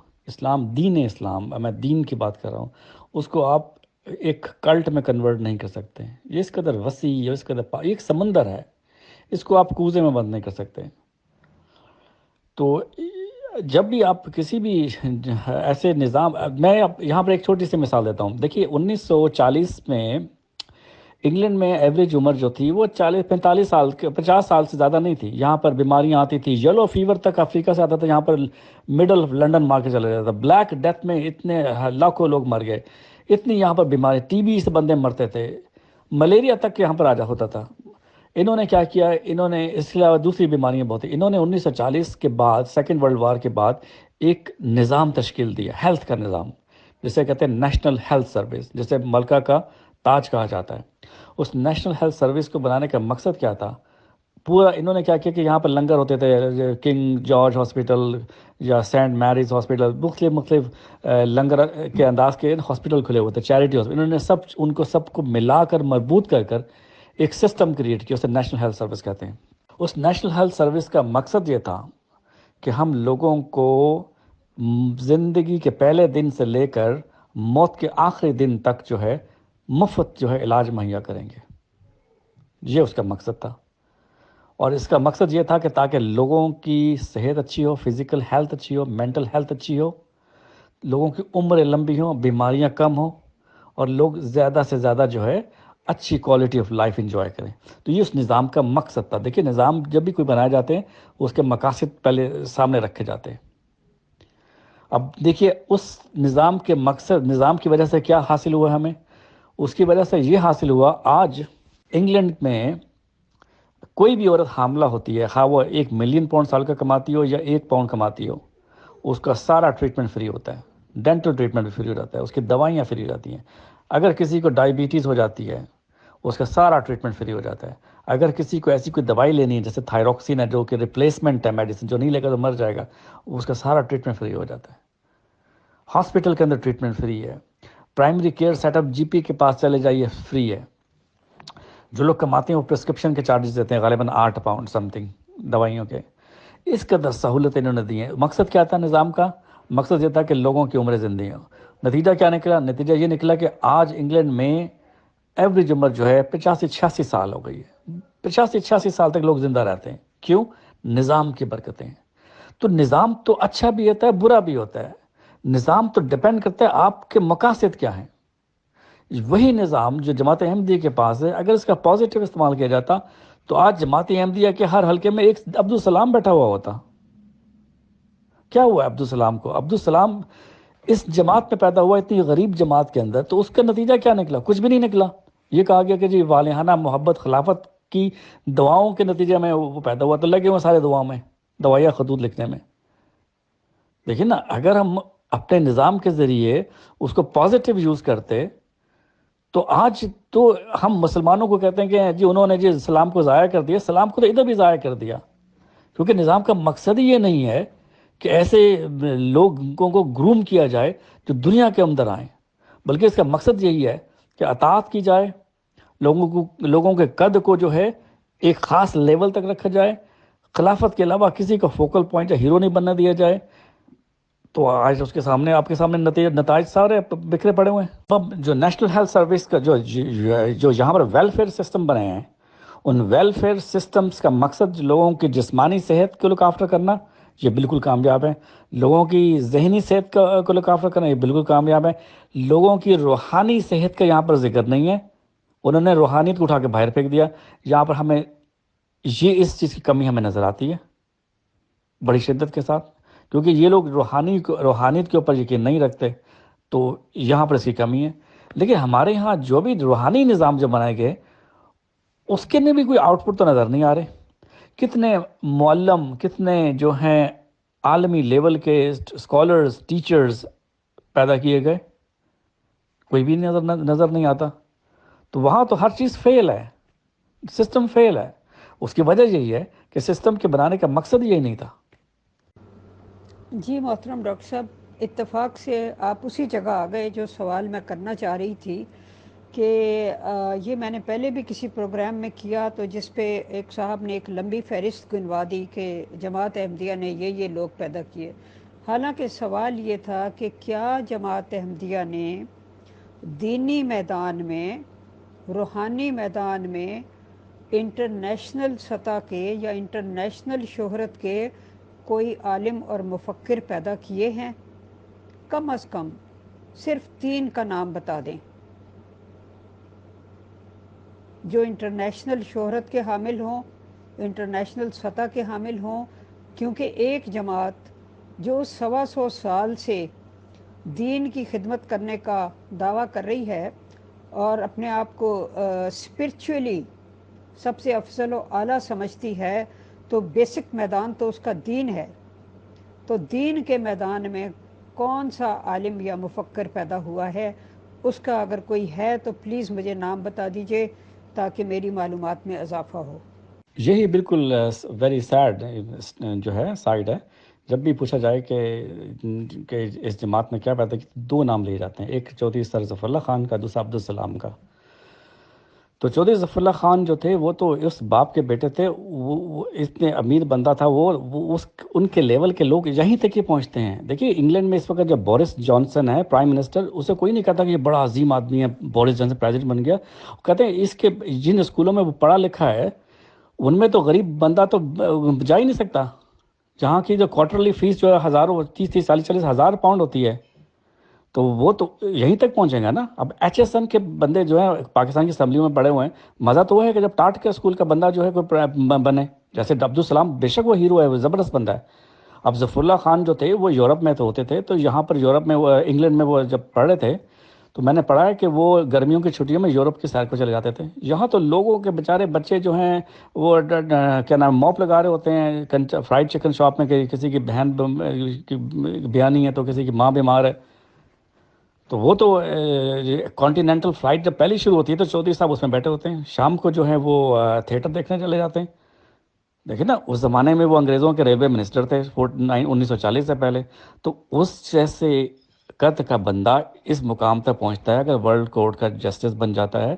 دین اسلام، میں دین کی بات کر رہا ہوں، اس کو آپ ایک کلٹ میں کنورٹ نہیں کر سکتے. یہ اس قدر وسیع ہے، اس قدر ایک سمندر ہے، اس کو آپ کوزے میں بند نہیں کر سکتے. تو جب بھی آپ کسی بھی ایسے نظام، میں یہاں پر ایک چھوٹی سی مثال دیتا ہوں. دیکھیے 1940 میں انگلینڈ میں ایوریج عمر جو تھی وہ 45 سال 50 سال سے زیادہ نہیں تھی. یہاں پر بیماریاں آتی تھی، یلو فیور تک افریقہ سے آتا تھا، یہاں پر مڈل لنڈن مار کے چلا جاتا تھا. بلیک ڈیتھ میں اتنے لاکھوں لوگ مر گئے، اتنی یہاں پر بیماری، ٹی بی سے بندے مرتے تھے، ملیریا تک یہاں پر آ جا ہوتا تھا. انہوں نے کیا کیا، انہوں نے اس کے علاوہ دوسری بیماریاں بہت ہیں. انہوں نے 1940 کے بعد، سیکنڈ ورلڈ وار کے بعد ایک نظام تشکیل دیا، ہیلتھ کا نظام، جسے کہتے ہیں نیشنل ہیلتھ سروس، جسے ملکہ کا تاج کہا جاتا ہے. اس نیشنل ہیلتھ سروس کو بنانے کا مقصد کیا تھا؟ پورا انہوں نے کیا کیا کہ یہاں پر لنگر ہوتے تھے، کنگ جارج ہاسپٹل یا سینٹ میریز ہاسپٹل، مختلف لنگر کے انداز کے ہاسپٹل کھلے ہوئے تھے، چیریٹی ہاسپٹل. انہوں نے ان کو سب کو ملا کر مربوط کر ایک سسٹم کریٹ کیا، اسے نیشنل ہیلتھ سروس کہتے ہیں. اس نیشنل ہیلتھ سروس کا مقصد یہ تھا کہ ہم لوگوں کو زندگی کے پہلے دن سے لے کر موت کے آخری دن تک جو ہے مفت جو ہے علاج مہیا کریں گے. یہ اس کا مقصد تھا. اور اس کا مقصد یہ تھا کہ تاکہ لوگوں کی صحت اچھی ہو، فزیکل ہیلتھ اچھی ہو، مینٹل ہیلتھ اچھی ہو، لوگوں کی عمریں لمبی ہوں، بیماریاں کم ہوں، اور لوگ زیادہ سے زیادہ جو ہے اچھی کوالٹی آف لائف انجوائے کریں. تو یہ اس نظام کا مقصد تھا. دیکھیے، نظام جب بھی کوئی بنائے جاتے ہیں اس کے مقاصد پہلے سامنے رکھے جاتے ہیں. اب دیکھیے اس نظام کے مقصد، نظام کی وجہ سے کیا حاصل ہوا ہمیں؟ اس کی وجہ سے یہ حاصل ہوا، آج انگلینڈ میں کوئی بھی عورت حاملہ ہوتی ہے، خواہ وہ 1 ملین پاؤنڈ سال کا کماتی ہو یا 1 پاؤنڈ کماتی ہو، اس کا سارا ٹریٹمنٹ فری ہوتا ہے. ڈینٹل ٹریٹمنٹ بھی فری ہو جاتا ہے، اس کی دوائیاں فری رہتی ہیں. اگر کسی کو ڈائبٹیز ہو جاتی ہے اس کا سارا ٹریٹمنٹ فری ہو جاتا ہے. اگر کسی کو ایسی کوئی دوائی لینی ہے جیسے تھائروکسین ہے، جو کہ ریپلیسمنٹ ہے میڈیسن، جو نہیں لے گا تو مر جائے گا، اس کا سارا ٹریٹمنٹ فری ہو جاتا ہے. ہاسپٹل کے اندر ٹریٹمنٹ فری ہے. پرائمری کیئر سیٹ اپ جی پی کے پاس چلے جائیے، فری ہے. جو لوگ کماتے ہیں وہ پرسکرپشن کے چارجز دیتے ہیں، غالباً 8 پاؤنڈ سم تھنگ دوائیوں کے. اس قدر سہولتیں انہوں نے دی ہیں. مقصد کیا تھا نظام کا؟ مقصد یہ تھا کہ لوگوں کی عمریں زندگی ہوں. نتیجہ کیا نکلا؟ نتیجہ یہ نکلا کہ آج انگلینڈ میں ایوریج عمر جو ہے 85-86 سال ہو گئی ہے. 85-86 سال تک لوگ زندہ رہتے ہیں. کیوں؟ نظام کی برکتیں. تو نظام تو اچھا بھی ہوتا ہے، برا بھی ہوتا ہے. نظام تو ڈیپینڈ کرتا ہے آپ کے مقاصد کیا ہیں. وہی نظام جو جماعت احمدیہ کے پاس ہے، اگر اس کا پازیٹیو استعمال کیا جاتا تو آج جماعت احمدیہ کے ہر حلقے میں ایک عبدالسلام بیٹھا ہوا ہوتا. کیا ہوا عبدالسلام کو؟ عبدالسلام اس جماعت میں پیدا ہوا، اتنی غریب جماعت کے اندر، تو اس کا نتیجہ کیا نکلا؟ کچھ بھی نہیں نکلا. یہ کہا گیا کہ جی والہانہ محبت خلافت کی دعاؤں کے نتیجے میں وہ پیدا ہوا، تو لگے ہوئے سارے دعاؤں میں، دوائیاں خطوط لکھنے میں. دیکھیں نا، اگر ہم اپنے نظام کے ذریعے اس کو پازیٹیو یوز کرتے تو آج تو ہم مسلمانوں کو کہتے ہیں کہ جی انہوں نے جی اسلام کو ضائع کر دیا. اسلام کو تو ادھر بھی ضائع کر دیا، کیونکہ نظام کا مقصد ہی یہ نہیں ہے کہ ایسے لوگوں کو گروم کیا جائے جو دنیا کے اندر آئیں، بلکہ اس کا مقصد یہی ہے کہ اطاعت کی جائے، لوگوں کے قد کو جو ہے ایک خاص لیول تک رکھا جائے. خلافت کے علاوہ کسی کو فوکل پوائنٹ یا ہیرو نہیں بننا دیا جائے. تو آج اس کے سامنے، آپ کے سامنے نتائج سارے بکھرے پڑے ہوئے ہیں. اب جو نیشنل ہیلتھ سروس کا جو یہاں پر ویلفیئر سسٹم بنے ہیں، ان ویلفیئر سسٹمز کا مقصد لوگوں کی جسمانی صحت کو لک آفٹر کرنا، یہ بالکل کامیاب ہے. لوگوں کی ذہنی صحت کو لک آفٹر کرنا، یہ بالکل کامیاب ہے. لوگوں کی روحانی صحت کا یہاں پر ذکر نہیں ہے. انہوں نے روحانیت کو اٹھا کے باہر پھینک دیا. یہاں پر ہمیں یہ اس چیز کی کمی ہمیں نظر آتی ہے بڑی شدت کے ساتھ، کیونکہ یہ لوگ روحانیت کے اوپر یقین نہیں رکھتے، تو یہاں پر اس کی کمی ہے. لیکن ہمارے ہاں جو بھی روحانی نظام جو بنائے گئے اس کے میں بھی کوئی آؤٹ پٹ تو نظر نہیں آ رہے. کتنے معلم، کتنے جو ہیں عالمی لیول کے اسکالرز، ٹیچرز پیدا کیے گئے، کوئی بھی نظر نہیں آتا. تو وہاں تو ہر چیز فیل ہے، سسٹم فیل ہے. اس کی وجہ یہی ہے کہ سسٹم کے بنانے کا مقصد یہی نہیں تھا. جی محترم ڈاکٹر صاحب، اتفاق سے آپ اسی جگہ آ گئے جو سوال میں کرنا چاہ رہی تھی کہ یہ میں نے پہلے بھی کسی پروگرام میں کیا، تو جس پہ ایک صاحب نے ایک لمبی فہرست گنوا دی کہ جماعت احمدیہ نے یہ لوگ پیدا کیے۔ حالانکہ سوال یہ تھا کہ کیا جماعت احمدیہ نے دینی میدان میں، روحانی میدان میں، انٹرنیشنل سطح کے یا انٹرنیشنل شہرت کے کوئی عالم اور مفکر پیدا کیے ہیں؟ کم از کم صرف 3 کا نام بتا دیں جو انٹرنیشنل شہرت کے حامل ہوں، انٹرنیشنل سطح کے حامل ہوں، کیونکہ ایک جماعت جو 125 سال سے دین کی خدمت کرنے کا دعویٰ کر رہی ہے اور اپنے آپ کو اسپرچولی سب سے افضل و اعلیٰ سمجھتی ہے، تو بیسک میدان تو اس کا دین ہے۔ تو دین کے میدان میں کون سا عالم یا مفکر پیدا ہوا ہے؟ اس کا اگر کوئی ہے تو پلیز مجھے نام بتا دیجئے تاکہ میری معلومات میں اضافہ ہو۔ یہی بالکل ویری سیڈ جو ہے سائڈ ہے، جب بھی پوچھا جائے کہ اس جماعت میں کیا پیدا کی، 2 نام لیے جاتے ہیں، ایک چودھری سر ظفر اللہ خان کا، دوسرا عبدالسلام کا۔ تو چودھری ظفر اللہ خان جو تھے وہ تو اس باپ کے بیٹے تھے، وہ اتنے امیر بندہ تھا، ان کے لیول کے لوگ یہیں تک ہی پہنچتے ہیں۔ دیکھیے انگلینڈ میں اس وقت جب بورس جانسن ہے پرائم منسٹر، اسے کوئی نہیں کہتا کہ یہ بڑا عظیم آدمی ہے، بورس جانسن پریزیڈنٹ بن گیا، کہتے ہیں اس کے جن اسکولوں میں وہ پڑھا لکھا ہے ان میں تو غریب بندہ تو جا ہی نہیں سکتا، جہاں کی جو کوارٹرلی فیس جو ہے ہزاروں 30 40 ہزار پاؤنڈ ہوتی ہے، تو وہ تو یہیں تک پہنچیں گا نا۔ اب ایچ ایس این کے بندے جو ہیں پاکستان کی اسمبلیوں میں پڑے ہوئے ہیں، مزہ تو وہ ہے کہ جب ٹاٹ کے اسکول کا بندہ جو ہے کوئی بنے، جیسے عبدالسلام بے شک وہ ہیرو ہے، وہ زبردست بندہ ہے۔ اب ظفر اللہ خان جو تھے وہ یورپ میں تو ہوتے تھے، تو یہاں پر یورپ میں انگلینڈ میں وہ جب پڑھ رہے تھے تو میں نے پڑھا ہے کہ وہ گرمیوں کی چھٹیوں میں یورپ کی سیر کو چلے جاتے تھے۔ یہاں تو لوگوں کے بیچارے بچے جو ہیں وہ کیا نام موپ لگا رہے ہوتے ہیں فرائیڈ چکن شاپ میں، کہ کسی کی بہن بیانی ہے تو کسی کی ماں بیمار ہے، تو وہ تو کانٹیننٹل فلائٹ جب پہلی شروع ہوتی ہے تو چودھری صاحب اس میں بیٹھے ہوتے ہیں، شام کو جو ہے وہ تھیٹر دیکھنے چلے جاتے ہیں۔ دیکھیں نا اس زمانے میں وہ انگریزوں کے ریلوے منسٹر تھے 1940 سے پہلے، تو اس جیسے قد کا بندہ اس مقام تک پہنچتا ہے، اگر ورلڈ کورٹ کا جسٹس بن جاتا ہے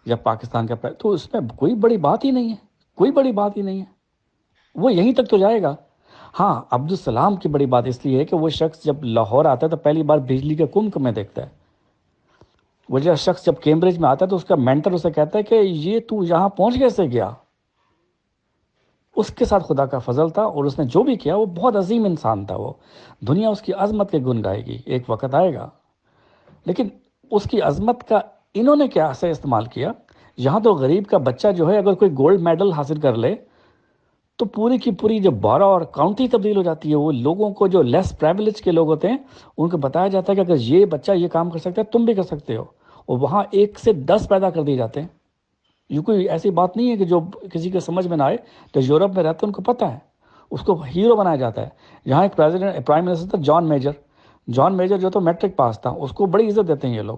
یا پاکستان کا، تو اس میں کوئی بڑی بات ہی نہیں ہے، کوئی بڑی بات ہی نہیں ہے، وہ یہیں تک تو جائے گا۔ ہاں عبدالسلام کی بڑی بات اس لیے ہے کہ وہ شخص جب لاہور آتا ہے تو پہلی بار بجلی کے کنبھ میں دیکھتا ہے۔ وہ شخص جب کیمبرج میں آتا ہے تو اس کا مینٹر اسے کہتا ہے کہ یہ تو یہاں پہنچ کیسے گیا؟ اس کے ساتھ خدا کا فضل تھا، اور اس نے جو بھی کیا وہ بہت عظیم انسان تھا، وہ دنیا اس کی عظمت کے گن گائے گی، ایک وقت آئے گا۔ لیکن اس کی عظمت کا انہوں نے کیا سے استعمال کیا؟ یہاں تو غریب کا بچہ جو ہے اگر کوئی گولڈ میڈل حاصل کر لے تو پوری کی پوری جو 12 اور کاؤنٹی تبدیل ہو جاتی ہے۔ وہ لوگوں کو جو لیس پریویلیج کے لوگ ہوتے ہیں ان کو بتایا جاتا ہے کہ اگر یہ بچہ یہ کام کر سکتا ہے تم بھی کر سکتے ہو، اور وہاں 1 سے 10 پیدا کر دیے جاتے ہیں۔ یہ کوئی ایسی بات نہیں ہے کہ جو کسی کے سمجھ میں نہ آئے، جو یورپ میں رہتے ہیں ان کو پتہ ہے، اس کو ہیرو بنایا جاتا ہے۔ یہاں ایک پرائم منسٹر تھا جان میجر جو تو میٹرک پاس تھا، اس کو بڑی عزت دیتے ہیں یہ لوگ۔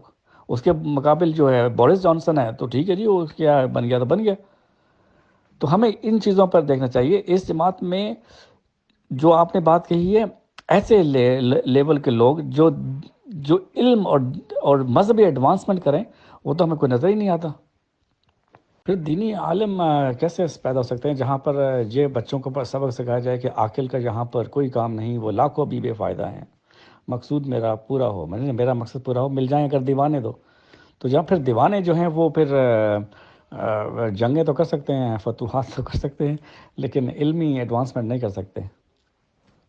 اس کے مقابل جو ہے بورس جانسن ہے تو ٹھیک ہے جی، وہ کیا بن گیا تو بن گیا۔ تو ہمیں ان چیزوں پر دیکھنا چاہیے۔ اس جماعت میں جو آپ نے بات کہی ہے، ایسے لیول کے لوگ جو علم اور مذہبی ایڈوانسمنٹ کریں، وہ تو ہمیں کوئی نظر ہی نہیں آتا۔ پھر دینی عالم کیسے پیدا ہو سکتے ہیں جہاں پر یہ بچوں کو سبق سکھایا جائے کہ عاقل کا یہاں پر کوئی کام نہیں، وہ لاکھوں بھی بے فائدہ ہیں، مقصود میرا پورا ہو، میرا مقصد پورا ہو، مل جائیں اگر دیوانے دو۔ تو جہاں پھر دیوانے جو ہیں وہ پھر جنگیں تو کر سکتے ہیں، فتوحات تو کر سکتے ہیں، لیکن علمی ایڈوانسمنٹ نہیں کر سکتے۔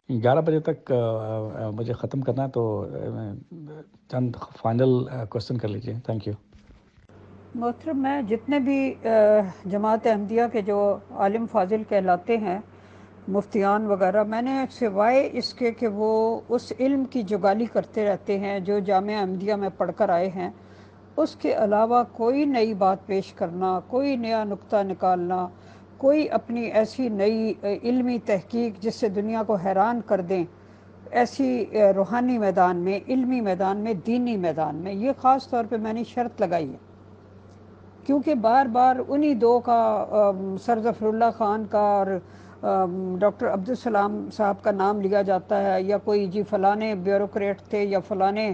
11 بجے تک مجھے ختم کرنا ہے، تو چند فائنل کوشچن کر لیجئے۔ Thank you. محترم، میں جتنے بھی جماعت احمدیہ کے جو عالم فاضل کہلاتے ہیں، مفتیان وغیرہ، میں نے سوائے اس کے کہ وہ اس علم کی جگالی کرتے رہتے ہیں جو جامعہ احمدیہ میں پڑھ کر آئے ہیں، اس کے علاوہ کوئی نئی بات پیش کرنا، کوئی نیا نقطہ نکالنا، کوئی اپنی ایسی نئی علمی تحقیق جس سے دنیا کو حیران کر دیں، ایسی روحانی میدان میں، علمی میدان میں، دینی میدان میں، یہ خاص طور پہ میں نے شرط لگائی ہے، کیونکہ بار بار انہی 2 کا، سر ظفر اللہ خان کا اور ڈاکٹر عبدالسلام صاحب کا نام لیا جاتا ہے، یا کوئی جی فلانے بیوروکریٹ تھے یا فلانے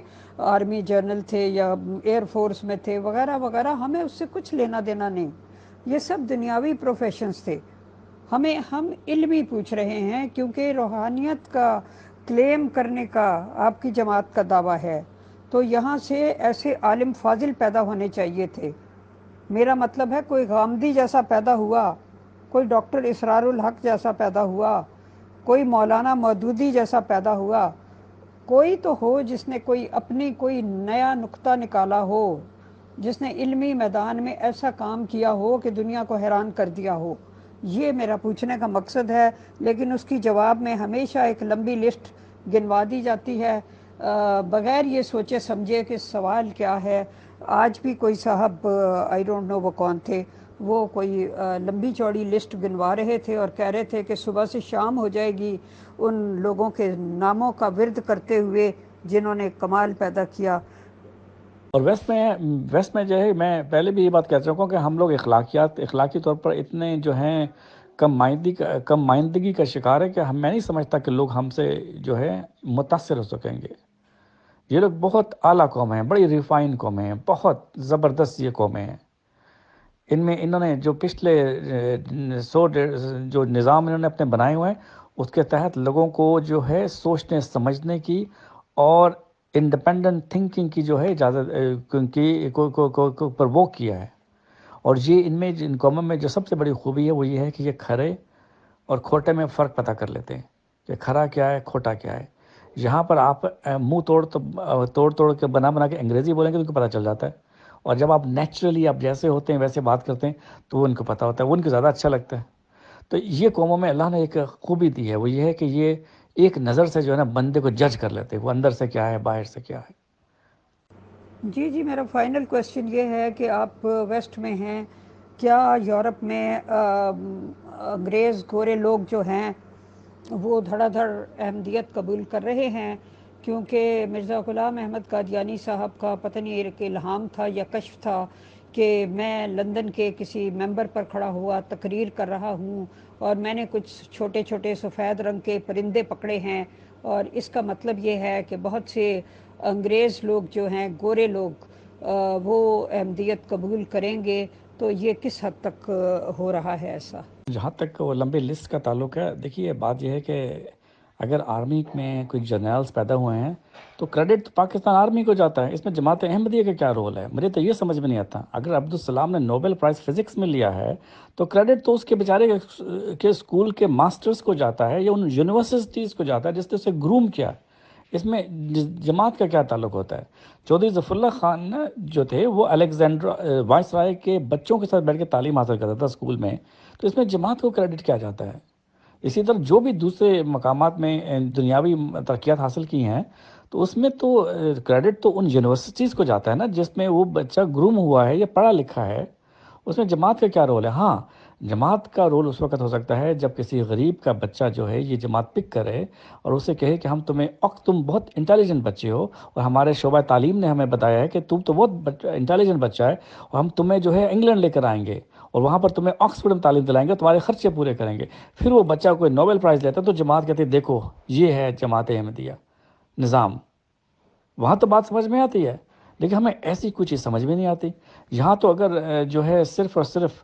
آرمی جنرل تھے یا ایئر فورس میں تھے وغیرہ وغیرہ، ہمیں اس سے کچھ لینا دینا نہیں، یہ سب دنیاوی پروفیشنز تھے۔ ہم علمی پوچھ رہے ہیں، کیونکہ روحانیت کا کلیم کرنے کا آپ کی جماعت کا دعویٰ ہے، تو یہاں سے ایسے عالم فاضل پیدا ہونے چاہیے تھے۔ میرا مطلب ہے کوئی غامدی جیسا پیدا ہوا، کوئی ڈاکٹر اسرار الحق جیسا پیدا ہوا، کوئی مولانا مودودی جیسا پیدا ہوا، کوئی تو ہو جس نے کوئی نیا نقطہ نکالا ہو، جس نے علمی میدان میں ایسا کام کیا ہو کہ دنیا کو حیران کر دیا ہو۔ یہ میرا پوچھنے کا مقصد ہے، لیکن اس کی جواب میں ہمیشہ ایک لمبی لسٹ گنوا دی جاتی ہے، بغیر یہ سوچے سمجھے کہ سوال کیا ہے۔ آج بھی کوئی صاحب آئی ڈونٹ نو وہ کون تھے، وہ کوئی لمبی چوڑی لسٹ گنوا رہے تھے اور کہہ رہے تھے کہ صبح سے شام ہو جائے گی ان لوگوں کے ناموں کا ورد کرتے ہوئے جنہوں نے کمال پیدا کیا۔ اور ویسٹ میں جو ہے، میں پہلے بھی یہ بات کہہ چکا ہوں کہ ہم لوگ اخلاقی طور پر اتنے جو ہیں کم مائندگی کا شکار ہے کہ میں نہیں سمجھتا کہ لوگ ہم سے جو ہے متاثر ہو سکیں گے۔ یہ لوگ بہت اعلیٰ قوم ہیں، بڑی ریفائن قوم ہیں، بہت زبردست یہ قومیں ہیں۔ انہوں نے جو پچھلے جو نظام انہوں نے اپنے بنائے ہوئے ہیں، اس کے تحت لوگوں کو جو ہے سوچنے سمجھنے کی اور انڈیپینڈنٹ تھنکنگ کی جو ہے اجازت کو پرووک کیا ہے۔ اور یہ ان قوموں میں جو سب سے بڑی خوبی ہے وہ یہ ہے کہ یہ کھرے اور کھوٹے میں فرق پتہ کر لیتے ہیں کہ کھرا کیا ہے، کھوٹا کیا ہے۔ یہاں پر آپ منہ توڑ کے بنا کے انگریزی بولیں گے تو ان کو پتہ چل جاتا ہے، اور جب آپ نیچرلی آپ جیسے ہوتے ہیں ویسے بات کرتے ہیں تو وہ ان کو پتہ ہوتا ہے، وہ ان کو زیادہ اچھا لگتا ہے۔ تو یہ قوموں میں اللہ نے ایک خوبی دی ہے، وہ یہ ہے کہ یہ ایک نظر سے جو ہے نا بندے کو جج کر لیتے ہیں، وہ اندر سے کیا ہے، باہر سے کیا ہے۔ جی میرا فائنل کویسچن یہ ہے کہ آپ ویسٹ میں ہیں، کیا یورپ میں انگریز گورے لوگ جو ہیں وہ دھڑا دھڑ احمدیت قبول کر رہے ہیں؟ کیونکہ مرزا غلام احمد قادیانی صاحب کا پتہ نہیں ایک الہام تھا یا کشف تھا کہ میں لندن کے کسی ممبر پر کھڑا ہوا تقریر کر رہا ہوں اور میں نے کچھ چھوٹے چھوٹے سفید رنگ کے پرندے پکڑے ہیں، اور اس کا مطلب یہ ہے کہ بہت سے انگریز لوگ جو ہیں، گورے لوگ، وہ احمدیت قبول کریں گے۔ تو یہ کس حد تک ہو رہا ہے ایسا؟ جہاں تک وہ لمبی لسٹ کا تعلق ہے، دیکھیے بات یہ ہے کہ اگر آرمی میں کچھ جرنیلز پیدا ہوئے ہیں تو کریڈٹ تو پاکستان آرمی کو جاتا ہے، اس میں جماعت احمدیہ کا کیا رول ہے؟ مجھے تو یہ سمجھ میں نہیں آتا۔ اگر عبدالسلام نے نوبل پرائز فزکس میں لیا ہے تو کریڈٹ تو اس کے بیچارے کے اسکول کے ماسٹرز کو جاتا ہے یا ان یونیورسٹیز کو جاتا ہے جس نے اسے گروم کیا ہے۔ اس میں جماعت کا کیا تعلق ہوتا ہے؟ چودھری ظفر اللہ خان جو تھے وہ الیگزینڈر وائس رائے کے بچوں کے ساتھ بیٹھ کے تعلیم حاصل کرتا تھا اسکول میں، تو اس میں جماعت کو کریڈٹ کیا جاتا ہے؟ اسی طرح جو بھی دوسرے مقامات میں دنیاوی ترقیات حاصل کی ہیں تو اس میں تو کریڈٹ تو ان یونیورسٹیز کو جاتا ہے نا جس میں وہ بچہ گروم ہوا ہے یا پڑھا لکھا ہے۔ اس میں جماعت کا کیا رول ہے؟ ہاں، جماعت کا رول اس وقت ہو سکتا ہے جب کسی غریب کا بچہ جو ہے یہ جماعت پک کرے اور اسے کہے کہ تم بہت انٹیلیجنٹ بچے ہو، اور ہمارے شعبہ تعلیم نے ہمیں بتایا ہے کہ تم تو بہت انٹیلیجنٹ بچہ ہے، اور ہم تمہیں جو ہے انگلینڈ لے کر آئیں گے اور وہاں پر تمہیں آکسفورڈ میں تعلیم دلائیں گے، تمہارے خرچے پورے کریں گے۔ پھر وہ بچہ کوئی نوبل پرائز لیتا ہے تو جماعت کہتی ہے دیکھو یہ ہے جماعت احمدیہ نظام۔ وہاں تو بات سمجھ میں آتی ہے، لیکن ہمیں ایسی کوئی چیز سمجھ میں نہیں آتی۔ یہاں تو اگر جو ہے صرف اور صرف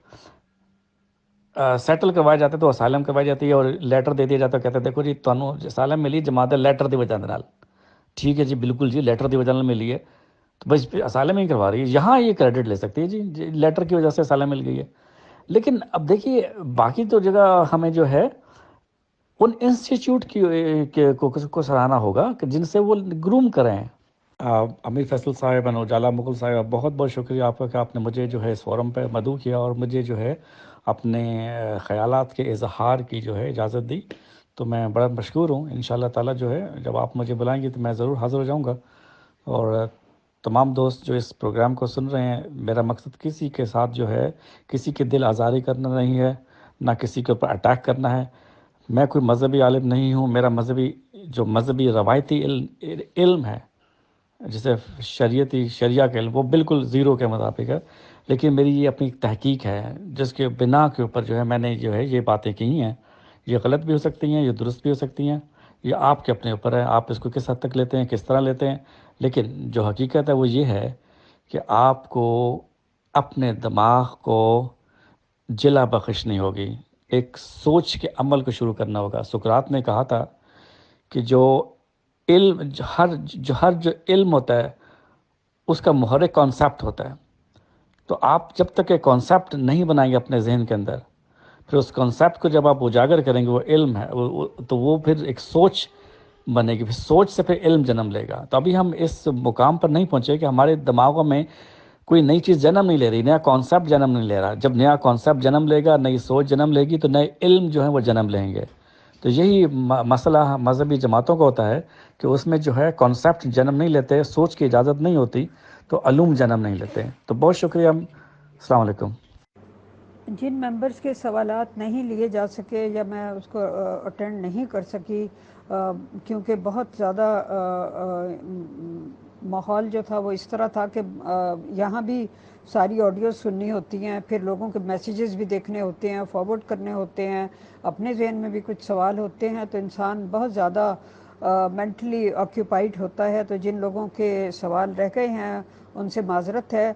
سیٹل کروایا جاتا ہے تو اسائلم کروائی جاتی ہے اور لیٹر دے دیا جاتا ہے، کہتے ہیں دیکھو جی تمہیں اسائلم ملی، جماعت لیٹر دی وجہ نال، ٹھیک ہے جی بالکل جی لیٹر دی وجہ نال ملی ہے تو بس اسائلم ہی کروا رہی ہے، یہاں یہ کریڈٹ لے سکتی ہے جی لیٹر کی وجہ سے اسائلم مل گئی ہے۔ لیکن اب دیکھیے باقی تو جگہ ہمیں جو ہے ان انسٹیٹیوٹ کو سراہنا ہوگا کہ جن سے وہ گروم کریں۔ امیر فیصل صاحب اور اجالا مغل صاحب، بہت بہت شکریہ آپ کا کہ آپ نے مجھے جو ہے اس فورم پہ مدعو کیا اور مجھے جو ہے اپنے خیالات کے اظہار کی جو ہے اجازت دی، تو میں بڑا مشکور ہوں۔ انشاءاللہ تعالی جو ہے جب آپ مجھے بلائیں گے تو میں ضرور حاضر ہو جاؤں گا۔ اور تمام دوست جو اس پروگرام کو سن رہے ہیں، میرا مقصد کسی کے ساتھ جو ہے کسی کے دل آزاری کرنا نہیں ہے، نہ کسی کے اوپر اٹیک کرنا ہے۔ میں کوئی مذہبی عالم نہیں ہوں، میرا مذہبی روایتی علم ہے جسے شریعہ کا علم، وہ بالکل زیرو کے مطابق ہے، لیکن میری یہ اپنی تحقیق ہے جس کے بنا کے اوپر جو ہے میں نے جو ہے یہ باتیں کی ہیں یہ غلط بھی ہو سکتی ہیں، یہ درست بھی ہو سکتی ہیں، یہ آپ کے اپنے اوپر ہے، آپ اس کو کس حد تک لیتے ہیں، کس طرح لیتے ہیں. لیکن جو حقیقت ہے وہ یہ ہے کہ آپ کو اپنے دماغ کو جلا بخشنی ہوگی، ایک سوچ کے عمل کو شروع کرنا ہوگا. سقراط نے کہا تھا کہ جو علم جو علم ہوتا ہے اس کا محرک کانسیپٹ ہوتا ہے. تو آپ جب تک ایک کانسیپٹ نہیں بنائیں گے اپنے ذہن کے اندر، پھر اس کانسیپٹ کو جب آپ اجاگر کریں گے، وہ علم ہے، تو وہ پھر ایک سوچ بنے گی، پھر سوچ سے پھر علم جنم لے گا. تو ابھی ہم اس مقام پر نہیں پہنچے کہ ہمارے دماغوں میں کوئی نئی چیز جنم نہیں لے رہی، نیا کانسیپٹ جنم نہیں لے رہا. جب نیا کانسیپٹ جنم لے گا، نئی سوچ جنم لے گی، تو نئے علم جو ہیں وہ جنم لیں گے. تو یہی مسئلہ مذہبی جماعتوں کا ہوتا ہے کہ اس میں جو ہے کانسیپٹ جنم نہیں لیتے، سوچ کی اجازت نہیں ہوتی، تو علوم جنم نہیں لیتے. تو بہت شکریہ، السلام علیکم. جن ممبرس کے سوالات نہیں لیے جا سکے یا میں اس کو اٹینڈ نہیں کر سکی کیونکہ بہت زیادہ ماحول جو تھا وہ اس طرح تھا کہ یہاں بھی ساری آڈیوز سننی ہوتی ہیں، پھر لوگوں کے میسیجز بھی دیکھنے ہوتے ہیں، فارورڈ کرنے ہوتے ہیں، اپنے ذہن میں بھی کچھ سوال ہوتے ہیں، تو انسان بہت زیادہ مینٹلی آکیوپائڈ ہوتا ہے. تو جن لوگوں کے سوال رہ گئے ہیں ان سے معذرت ہے.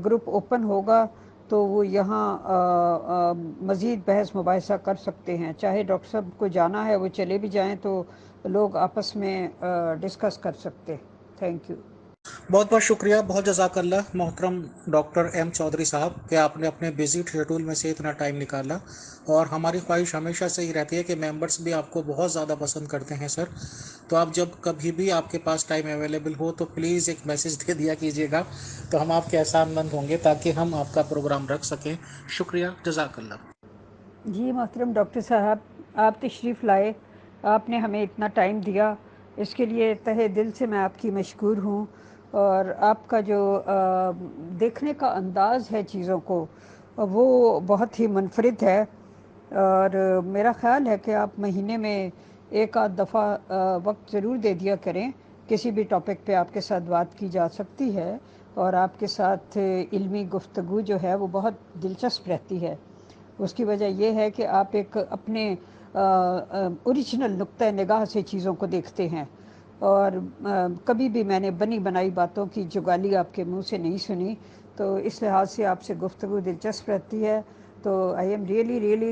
گروپ اوپن ہوگا تو وہ یہاں مزید بحث مباحثہ کر سکتے ہیں. چاہے ڈاکٹر صاحب کو جانا ہے وہ چلے بھی جائیں تو لوگ آپس میں ڈسکس کر سکتے. Thank you. بہت بہت شکریہ، بہت جزاک اللہ محترم ڈاکٹر ایم چودھری صاحب کہ آپ نے اپنے بزی شیڈول میں سے اتنا ٹائم نکالا. اور ہماری خواہش ہمیشہ سے ہی رہتی ہے کہ ممبرس بھی آپ کو بہت زیادہ پسند کرتے ہیں سر. تو آپ جب کبھی بھی آپ کے پاس ٹائم اویلیبل ہو تو پلیز ایک میسج دے دیا کیجیے گا، تو ہم آپ کے احسان مند ہوں گے تاکہ ہم آپ کا پروگرام رکھ سکیں. شکریہ، جزاک اللہ. جی محترم ڈاکٹر صاحب، آپ تشریف لائے، آپ نے ہمیں اتنا ٹائم دیا، اس کے لیے تہہ دل سے میں آپ کی مشکور ہوں. اور آپ کا جو دیکھنے کا انداز ہے چیزوں کو وہ بہت ہی منفرد ہے. اور میرا خیال ہے کہ آپ مہینے میں ایک آدھ دفعہ وقت ضرور دے دیا کریں، کسی بھی ٹاپک پہ آپ کے ساتھ بات کی جا سکتی ہے اور آپ کے ساتھ علمی گفتگو جو ہے وہ بہت دلچسپ رہتی ہے. اس کی وجہ یہ ہے کہ آپ ایک اپنے اوریجنل نقطۂ نگاہ سے چیزوں کو دیکھتے ہیں، اور کبھی بھی میں نے بنی بنائی باتوں کی جگالی آپ کے منہ سے نہیں سنی. تو اس لحاظ سے آپ سے گفتگو دلچسپ رہتی ہے. تو I am really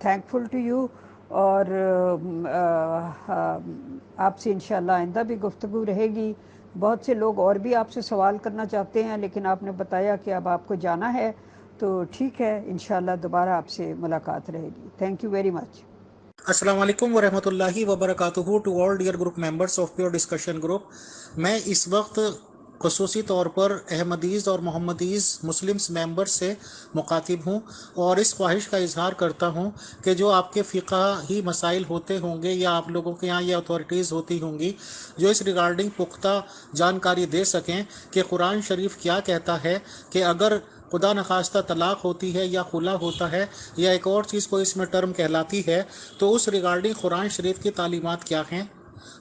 thankful to you. اور آپ سے انشاءاللہ آئندہ بھی گفتگو رہے گی. بہت سے لوگ اور بھی آپ سے سوال کرنا چاہتے ہیں، لیکن آپ نے بتایا کہ اب آپ کو جانا ہے، تو ٹھیک ہے، انشاءاللہ دوبارہ آپ سے ملاقات رہے گی. Thank you very much. السلام علیکم ورحمۃ اللہ وبرکاتہ to all dear group members of pure discussion group. میں اس وقت خصوصی طور پر احمدیز اور محمدیز مسلمس ممبرس سے مخاطب ہوں اور اس خواہش کا اظہار کرتا ہوں کہ جو آپ کے فقہی مسائل ہوتے ہوں گے یا آپ لوگوں کے یہاں یہ اتھارٹیز ہوتی ہوں گی جو اس ریگارڈنگ پختہ جانکاری دے سکیں کہ قرآن شریف کیا کہتا ہے کہ اگر خدا نخواستہ طلاق ہوتی ہے یا خلا ہوتا ہے یا ایک اور چیز کو اس میں ٹرم کہلاتی ہے تو اس ریگارڈنگ قرآن شریف کی تعلیمات کیا ہیں.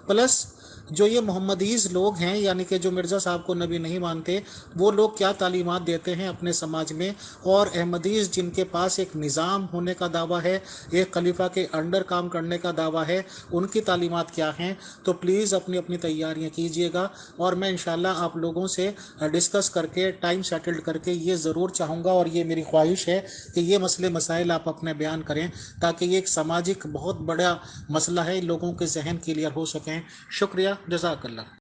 پلس جو یہ محمدیز لوگ ہیں یعنی کہ جو مرزا صاحب کو نبی نہیں مانتے وہ لوگ کیا تعلیمات دیتے ہیں اپنے سماج میں، اور احمدیز جن کے پاس ایک نظام ہونے کا دعویٰ ہے، ایک خلیفہ کے انڈر کام کرنے کا دعویٰ ہے، ان کی تعلیمات کیا ہیں. تو پلیز اپنی اپنی تیاریاں کیجیے گا اور میں انشاءاللہ آپ لوگوں سے ڈسکس کر کے ٹائم سیٹلڈ کر کے یہ ضرور چاہوں گا اور یہ میری خواہش ہے کہ یہ مسئلے مسائل آپ اپنے بیان کریں تاکہ یہ ایک سماجک بہت بڑا مسئلہ ہے، لوگوں کے ذہن کلیئر ہو سکیں. شکریہ، جزاک اللہ.